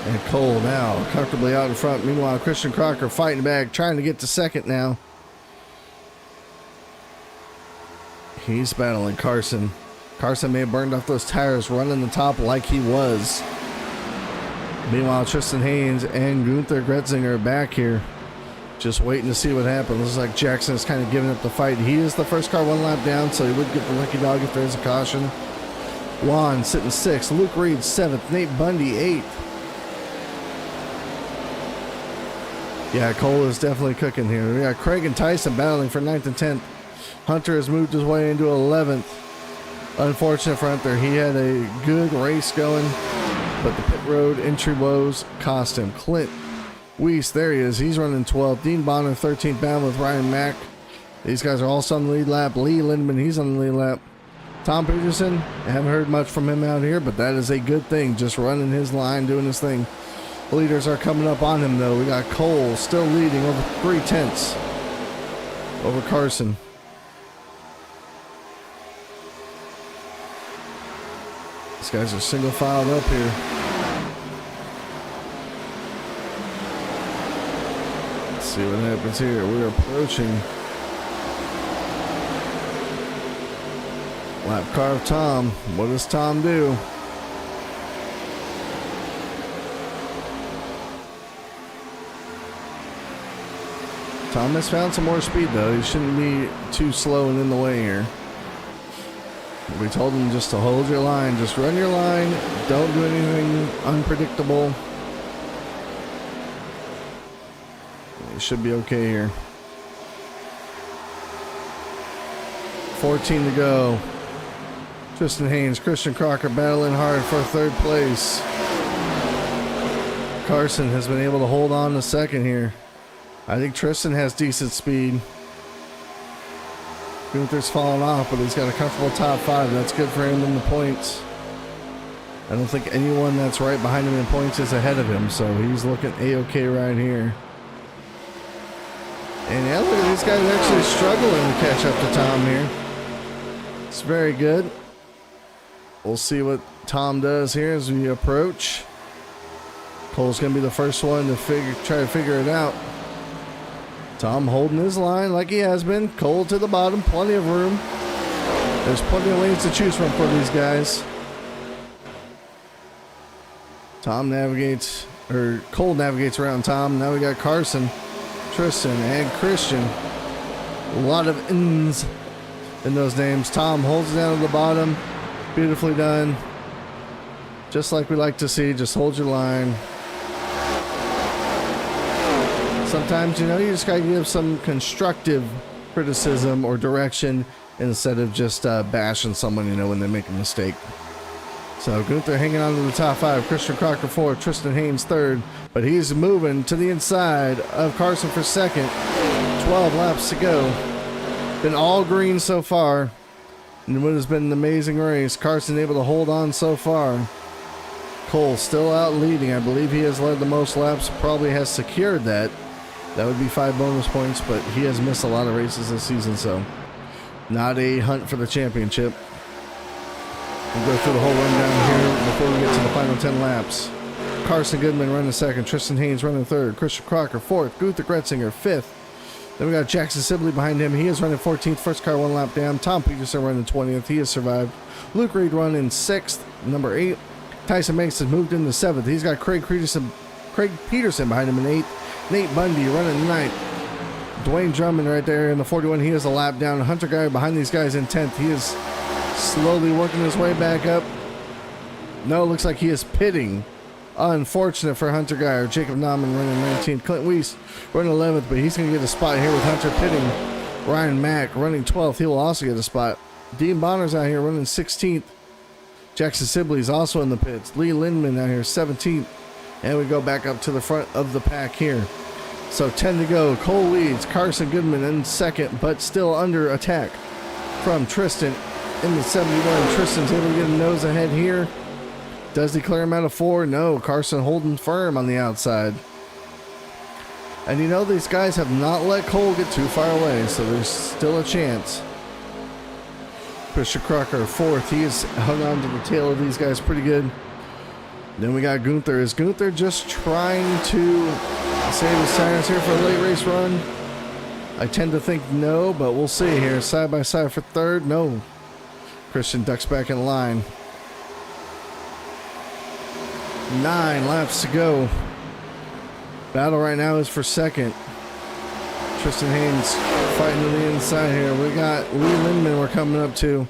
And Cole now comfortably out in front. Meanwhile, Christian Crocker fighting back, trying to get to second now. He's battling Carson. Carson may have burned off those tires running the top like he was. Meanwhile, Tristan Haynes and Gunther Gretzinger are back here. Just waiting to see what happens. Looks like Jackson is kind of giving up the fight. He is the first car 1 lap down, so he would get the lucky dog if there's a caution. Juan sitting 6th. Luke Reed 7th. Nate Bundy 8th. Yeah, Cole is definitely cooking here. We got Craig and Tyson battling for 9th and 10th. Hunter has moved his way into 11th. Unfortunate for Hunter. He had a good race going, but the pit road entry woes cost him. Clint Weiss, there he is. He's running 12th. Dean Bonner, 13th, bound with Ryan Mack. These guys are also on the lead lap. Lee Lindman, he's on the lead lap. Tom Peterson, I haven't heard much from him out here, but that is a good thing. Just running his line, doing his thing. Leaders are coming up on him, though. We got Cole still leading over 3/10 over Carson. These guys are single filed up here. Let's see what happens here. We're approaching lap car of Tom. What does Tom do? Tom has found some more speed, though. He shouldn't be too slow and in the way here. We told him just to hold your line. Just run your line. Don't do anything unpredictable. It should be okay here. 14 to go. Tristan Haynes, Christian Crocker battling hard for 3rd place. Carson has been able to hold on to 2nd here. I think Tristan has decent speed. Gunther's fallen off, but he's got a comfortable top 5. That's good for him in the points. I don't think anyone that's right behind him in points is ahead of him, so he's looking A-okay right here. And yeah, look at these guys actually struggling to catch up to Tom here. It's very good. We'll see what Tom does here as we approach. Cole's going to be the first one to try to figure it out. Tom holding his line like he has been. Cole to the bottom, plenty of room. There's plenty of lanes to choose from for these guys. Tom navigates, or Cole navigates around Tom. Now we got Carson, Tristan, and Christian. A lot of ins in those names. Tom holds it down to the bottom. Beautifully done. Just like we like to see. Just hold your line. Sometimes, you know, you just got to give some constructive criticism or direction instead of just bashing someone, you know, when they make a mistake. So Gunther hanging on to the top 5. Christian Crocker 4th. Tristan Haynes 3rd. But he's moving to the inside of Carson for 2nd. 12 laps to go. Been all green so far. And what has been an amazing race. Carson able to hold on so far. Cole still out leading. I believe he has led the most laps. Probably has secured that. That would be 5 bonus points, but he has missed a lot of races this season, so not a hunt for the championship. We'll go through the whole rundown here before we get to the final 10 laps. Carson Goodman running 2nd, Tristan Haynes running 3rd, Christian Crocker 4th, Gunther Gretzinger 5th. Then we got Jackson Sibley behind him. He is running 14th, first car 1 lap down. Tom Peterson running 20th. He has survived. Luke Reed running 6th, number 8. Tyson Mason moved into 7th. He's got Craig Peterson behind him in 8th. Nate Bundy running 9th. Dwayne Drummond right there in the 41. He is a lap down. Hunter Guy behind these guys in 10th. He is slowly working his way back up. No, it looks like he is pitting. Unfortunate for Hunter Guy. Or Jacob Nauman running 19th. Clint Weiss running 11th, but he's going to get a spot here with Hunter pitting. Ryan Mack running 12th. He will also get a spot. Dean Bonner's out here running 16th. Jackson Sibley's also in the pits. Lee Lindman out here 17th. And we go back up to the front of the pack here. So 10 to go. Cole leads. Carson Goodman in 2nd, but still under attack from Tristan in the 71. Tristan's able to get a nose ahead here. Does he clear him out of 4? No. Carson holding firm on the outside. And you know, these guys have not let Cole get too far away, so there's still a chance. Christian Crocker 4th. He has hung on to the tail of these guys pretty good. Then we got Gunther. Is Gunther just trying to save his tires here for a late race run? I tend to think no, but we'll see here. Side by side for 3rd. No. Christian ducks back in line. 9 laps to go. Battle right now is for 2nd. Tristan Haynes fighting to the inside here. We got Lee Lindman we're coming up to.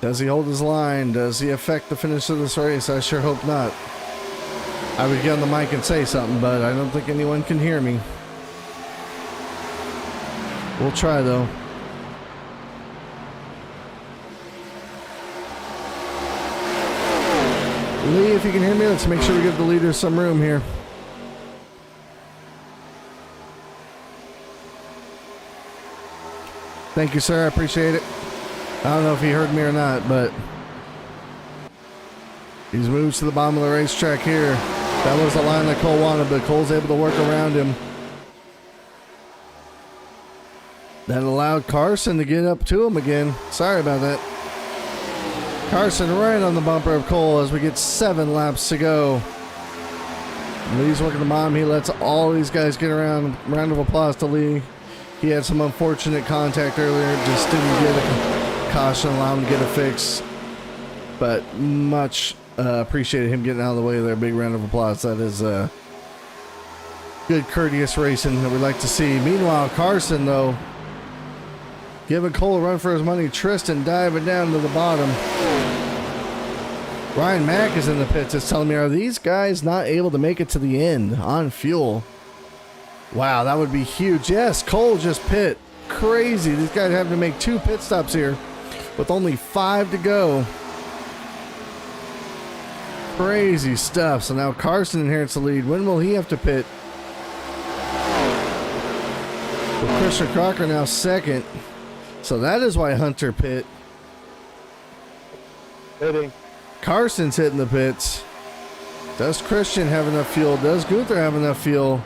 Does he hold his line? Does he affect the finish of this race? I sure hope not. I would get on the mic and say something, but I don't think anyone can hear me. We'll try, though. Lee, if you can hear me, let's make sure we give the leader some room here. Thank you, sir. I appreciate it. I don't know if he heard me or not, but he's moved to the bottom of the racetrack here. That was the line that Cole wanted, but Cole's able to work around him. That allowed Carson to get up to him again. Sorry about that. Carson right on the bumper of Cole as we get 7 laps to go. Lee's working the bottom. He lets all these guys get around. Round of applause to Lee. He had some unfortunate contact earlier. Just didn't get a caution, allow him to get a fix. But much appreciated him getting out of the way there. Big round of applause. That is good, courteous racing that we like to see. Meanwhile, Carson, though, giving Cole a run for his money. Tristan diving down to the bottom. Ryan Mack is in the pits. It's telling me, are these guys not able to make it to the end on fuel? Wow, that would be huge. Yes, Cole just pit. Crazy. These guys having to make 2 pit stops here with only 5 to go. Crazy stuff. So now Carson inherits the lead. When will he have to pit? With Christian Crocker now 2nd. So that is why Hunter pit. Hitting. Carson's hitting the pits. Does Christian have enough fuel? Does Gunther have enough fuel?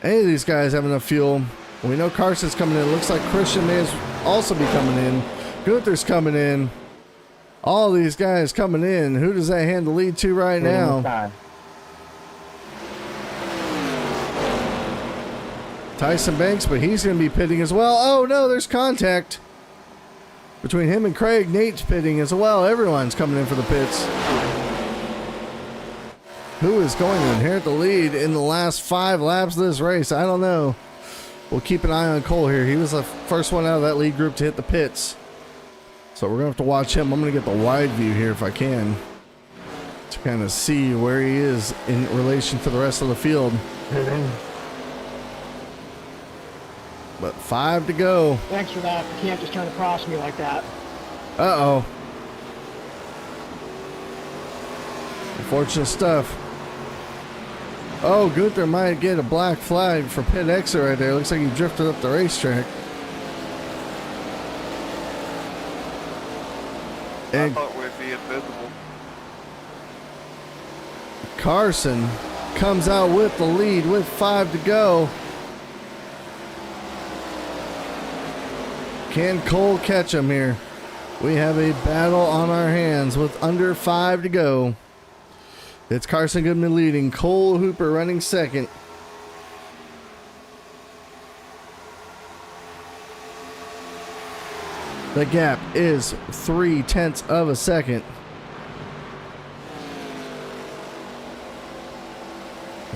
Any of these guys have enough fuel? We know Carson's coming in. Looks like Christian may also be coming in. Gunther's coming in. All these guys coming in. Who does that hand the lead to right now? Tyson Banks, but he's going to be pitting as well. Oh no, there's contact between him and Craig. Nate's pitting as well. Everyone's coming in for the pits. Who is going to inherit the lead in the last 5 laps of this race? I don't know. We'll keep an eye on Cole here. He was the first one out of that lead group to hit the pits. So we're going to have to watch him. I'm going to get the wide view here if I can, to kind of see where he is in relation to the rest of the field. But 5 to go. Thanks for that. You can't just turn across me like that. Uh-oh. Unfortunate stuff. Oh, Gunther might get a black flag for pit exit right there. Looks like he drifted up the racetrack. I thought we'd be invisible. Carson comes out with the lead with 5 to go. Can Cole catch him here? We have a battle on our hands with under 5 to go. It's Carson Goodman leading, Cole Hooper running second. The gap is 0.3 of a second.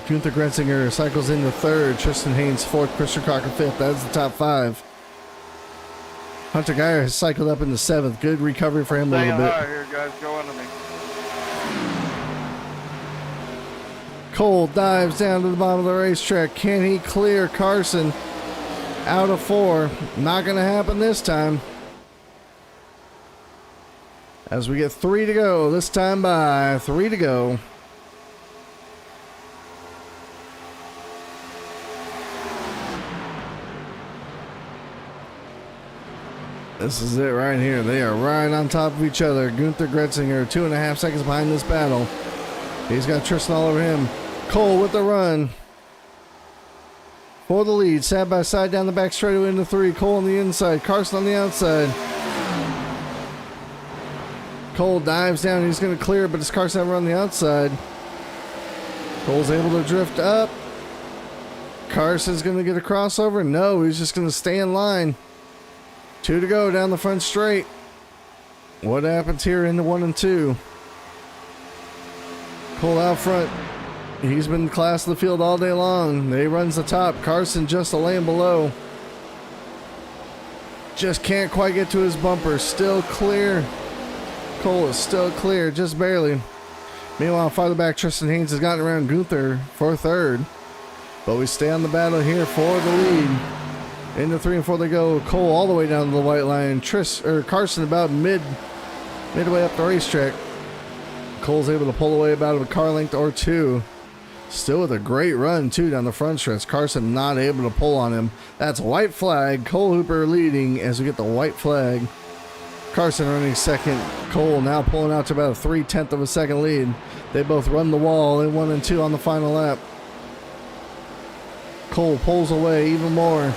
Gunther Gretzinger cycles into third. Tristan Haynes fourth. Christian Crocker fifth. That's the top 5. Hunter Geyer has cycled up into 7th. Good recovery for him a little bit. Here, guys, go under me. Cole dives down to the bottom of the racetrack. Can he clear Carson out of 4? Not going to happen this time. As we get 3 to go, this time by 3 to go. This is it right here. They are right on top of each other. Gunther Gretzinger 2.5 seconds behind this battle. He's got Tristan all over him. Cole with the run for the lead. Side by side down the back straightaway into 3. Cole on the inside. Carson on the outside. Cole dives down. He's going to clear, but it's Carson over on the outside. Cole's able to drift up. Carson's going to get a crossover. No, he's just going to stay in line. 2 to go down the front straight. What happens here in the 1 and 2? Cole out front. He's been class of the field all day long. They runs the top. Carson just a lane below. Just can't quite get to his bumper. Still clear. Cole is still clear, just barely. Meanwhile, farther back, Tristan Haynes has gotten around Gunther for 3rd. But we stay on the battle here for the lead. Into 3 and 4 they go. Cole all the way down to the white line. Carson about midway up the racetrack. Cole's able to pull away about a car length or 2. Still with a great run, too, down the front stretch. Carson not able to pull on him. That's a white flag. Cole Hooper leading as we get the white flag. Carson running second. Cole now pulling out to about a 0.3 of a second lead. They both run the wall in 1 and 2 on the final lap. Cole pulls away even more.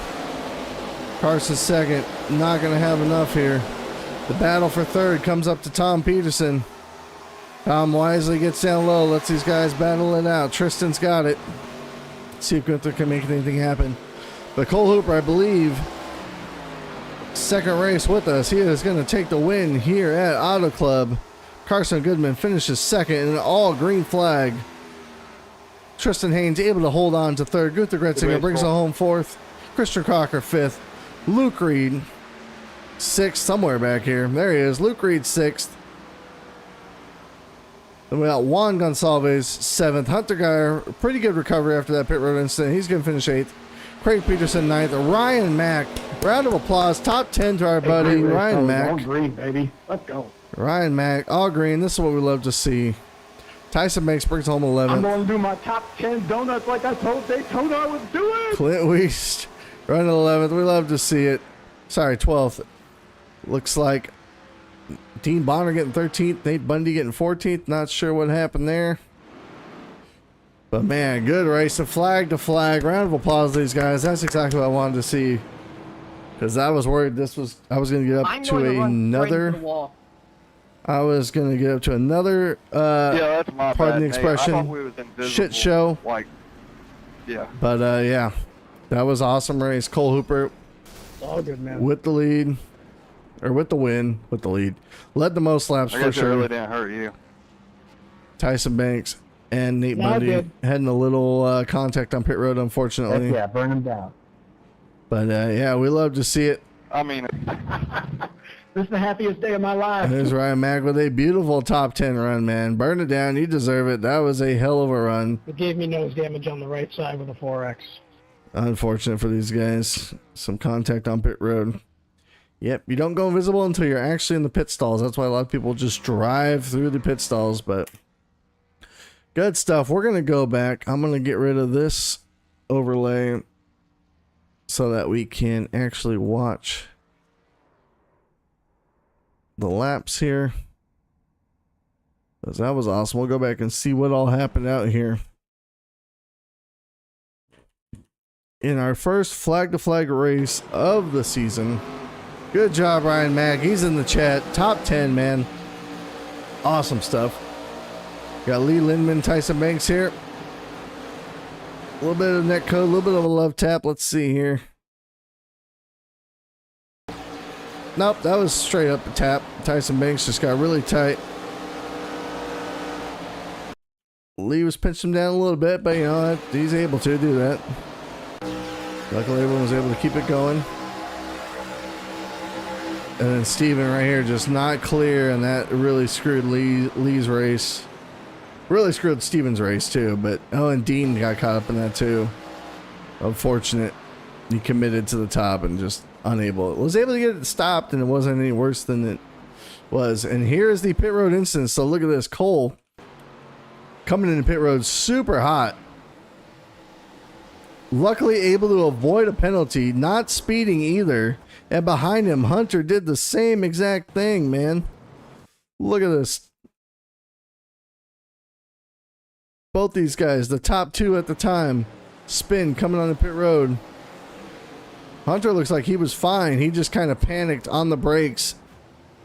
Carson second. Not going to have enough here. The battle for 3rd comes up to Tom Peterson. Tom wisely gets down low, lets these guys battle it out. Tristan's got it. See if Gunther can make anything happen. But Cole Hooper, I believe, second race with us. He is going to take the win here at Auto Club. Carson Goodman finishes second in an all green flag. Tristan Haynes able to hold on to 3rd. Gunther Gretzinger brings it home 4th. Christian Crocker 5th. Luke Reed 6th, somewhere back here. There he is. Luke Reed 6th. Then we got Juan Gonsalves 7th. Hunter Geyer, pretty good recovery after that pit road incident. He's going to finish 8th. Craig Peterson 9th. Ryan Mack, round of applause. Top 10 to our buddy Ryan Mack. All green, baby. Let's go. Ryan Mack, all green. This is what we love to see. Tyson Banks brings home 11th. I'm going to do my top 10 donuts like I told Daytona I would do it. Clint Weist running 11th. We love to see it. Sorry, 12th. Looks like Dean Bonner getting 13th. Nate Bundy getting 14th. Not sure what happened there. But man, good race. Flag to flag. Round of applause to these guys. That's exactly what I wanted to see. Because I was worried I was going to get up to another. I was gonna get up to another Yeah, that's my pardon bad, the Nate. I expression, thought we was invisible. shit show. Like, yeah. But yeah, that was awesome race. Cole Hooper All good, man. with the lead, or with the win, with the lead, led the most laps I for guess it sure. really didn't hurt you. Tyson Banks and Nate No, Bundy good. had a little contact on pit road, unfortunately. Yeah, burn him down. But yeah, we love to see it. I mean, This is the happiest day of my life. There's Ryan Mack with a beautiful top 10 run, man. Burn it down. You deserve it. That was a hell of a run. It gave me nose damage on the right side with a 4X. Unfortunate for these guys. Some contact on pit road. Yep, you don't go invisible until you're actually in the pit stalls. That's why a lot of people just drive through the pit stalls, but good stuff. We're going to go back. I'm going to get rid of this overlay so that we can actually watch the laps here. Because that was awesome. We'll go back and see what all happened out here. In our first flag-to-flag race of the season. Good job, Ryan Mack. He's in the chat. Top 10, man. Awesome stuff. Got Lee Lindman, Tyson Banks here. A little bit of net code, a little bit of a love tap. Let's see here. Nope, that was straight up a tap. Tyson Banks just got really tight. Lee was pinching him down a little bit, but you know, he's able to do that. Luckily, everyone was able to keep it going. And then Steven right here just not clear, and that really screwed Lee's race. Really screwed Steven's race too, but oh, and Dean got caught up in that too. Unfortunate. He committed to the top and just unable. Was able to get it stopped, and it wasn't any worse than it was. And here's the pit road instance. So look at this. Cole coming into pit road super hot. Luckily able to avoid a penalty, not speeding either. And behind him, Hunter did the same exact thing, man. Look at this. Both these guys, the top two at the time, spin coming on the pit road. Hunter looks like he was fine. He just kind of panicked on the brakes.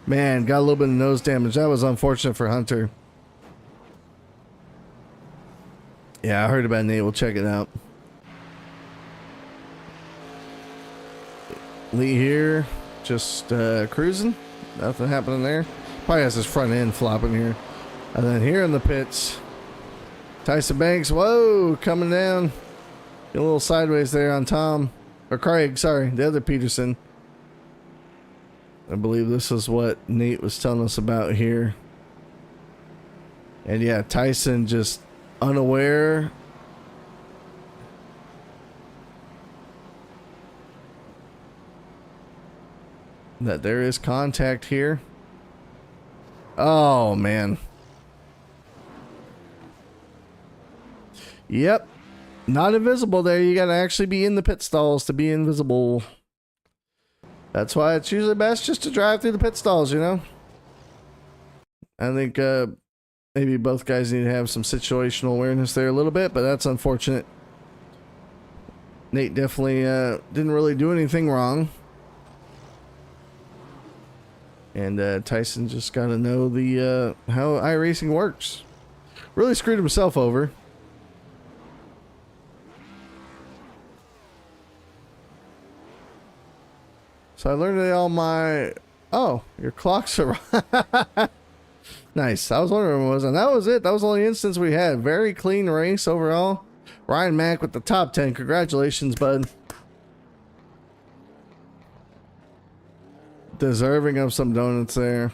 Man, got a little bit of nose damage. That was unfortunate for Hunter. Yeah, I heard about Nate. We'll check it out. Lee here, just cruising. Nothing happening there. Probably has his front end flopping here. And then here in the pits, Tyson Banks, whoa, coming down. A little sideways there on Tom. Or Craig, sorry, the other Peterson. I believe this is what Nate was telling us about here. And yeah, Tyson just unaware. That there is contact here. Oh, man. Yep. Not invisible there. You got to actually be in the pit stalls to be invisible. That's why it's usually best just to drive through the pit stalls, you know? I think maybe both guys need to have some situational awareness there a little bit, but that's unfortunate. Nate definitely didn't really do anything wrong. And Tyson just got to know the how iRacing works. Really screwed himself over. So I learned that all my... Oh, your clocks are... Nice. I was wondering what it was. And that was it. That was the only instance we had. Very clean race overall. Ryan Mack with the top 10. Congratulations, bud. Deserving of some donuts there.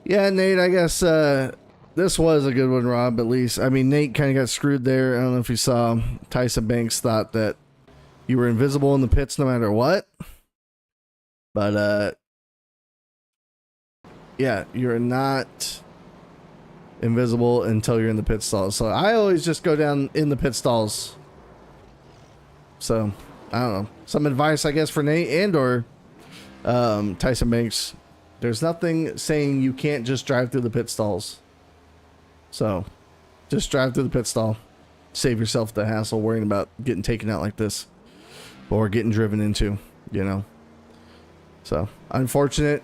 Yeah, Nate, I guess this was a good one, Rob, at least. I mean, Nate kind of got screwed there. I don't know if you saw. Tyson Banks thought that you were invisible in the pits no matter what. But, yeah, you're not invisible until you're in the pit stalls. So I always just go down in the pit stalls. So, I don't know. Some advice, I guess, for Nate and or Tyson Banks. There's nothing saying you can't just drive through the pit stalls. So, just drive through the pit stall. Save yourself the hassle worrying about getting taken out like this. Or getting driven into, you know. So, unfortunate.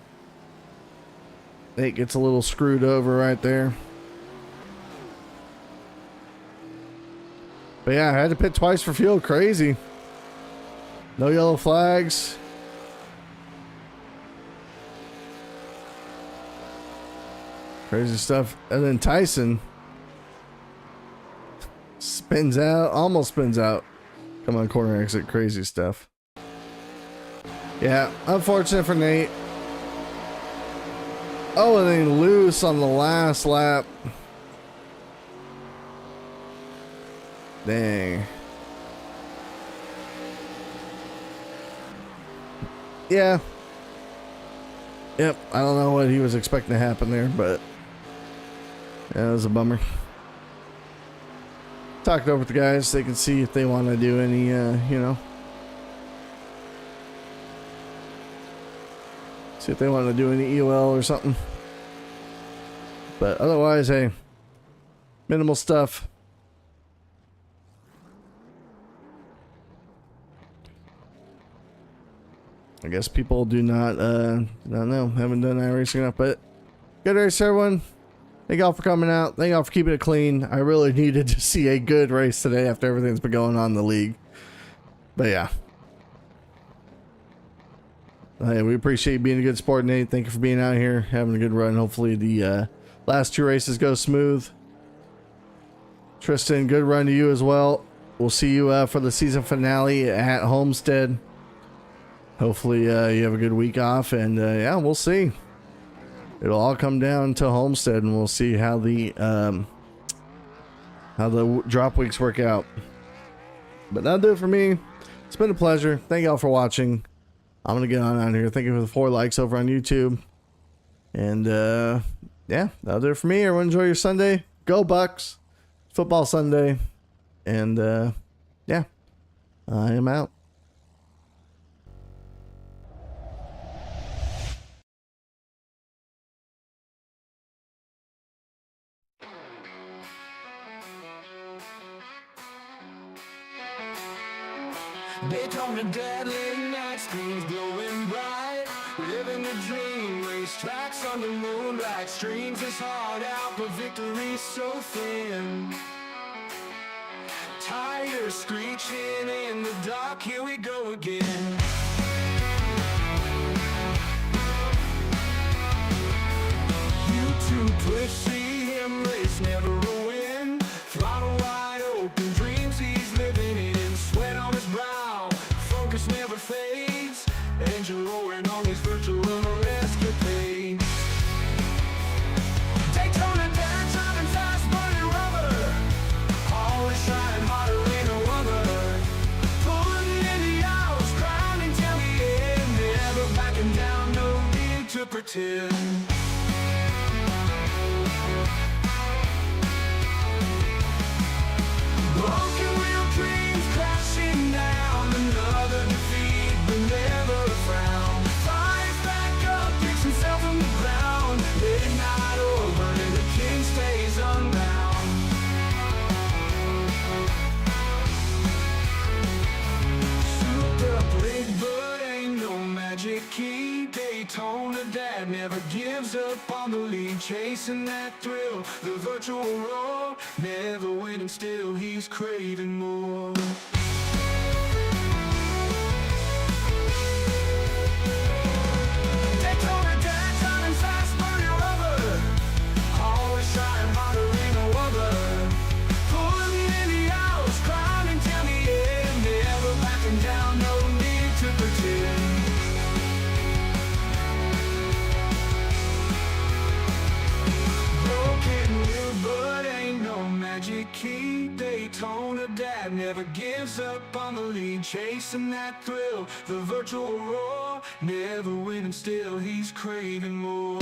Nate gets a little screwed over right there. But yeah, I had to pit twice for fuel. Crazy. No yellow flags. Crazy stuff. And then Tyson spins out, almost spins out. Come on, corner exit. Crazy stuff. Yeah, unfortunate for Nate. Oh, and then loose on the last lap. Dang. Yeah. Yep, I don't know what he was expecting to happen there, but yeah, it was a bummer. Talk it over with the guys. They can see if they want to do any, you know. See if they want to do any EOL or something. But otherwise, hey, minimal stuff. I guess people do not know. Haven't done iRacing enough, but good race, everyone. Thank y'all for coming out. Thank y'all for keeping it clean. I really needed to see a good race today after everything that's been going on in the league. But yeah. Hey, we appreciate you being a good sport, Nate. Thank you for being out here, having a good run. Hopefully the last two races go smooth. Tristan, good run to you as well. We'll see you for the season finale at Homestead. Hopefully you have a good week off, and yeah, we'll see. It'll all come down to Homestead, and we'll see how the drop weeks work out. But that'll do it for me. It's been a pleasure. Thank y'all for watching. I'm gonna get on out of here. Thank you for the 4 likes over on YouTube. And yeah, that'll do it for me. Everyone enjoy your Sunday. Go Bucks. Football Sunday. And yeah, I am out. Daytona dead, late night screens glowing bright. Living a dream, race tracks on the moonlight. Streams is hard out, but victory's so thin. Tires screeching in the dark, here we go again. YouTube push, see him race, never a win. Throttle wide open, dreams he's living in. Sweat on his brow, focus never fades. Engine roaring on his virtual escapade. Daytona dead, driving fast, burning rubber. Always trying harder, ain't no other. Pulling in the hours, grinding till the end. Never backing down, no need to pretend. Broken wheel dreams crashing down. Another defeat, but never a frown. Fires back up, picks himself from the ground. Midnight over and the king stays unbound. Souped up big, but ain't no magic key. Daytona dad never gives up on the lead. Chasing that thrill, the virtual roar. Never winning, still he's craving more. Daytona dad, driving fast, burning rubber. Always trying harder, ain't no other. Pulling in the hours, climbing till the end. Never backing down, no need to pretend. Broken wheel, but ain't no magic key. Daytona dad never gives up on the lead. Chasing that thrill, the virtual roar. Never winning, still he's craving more.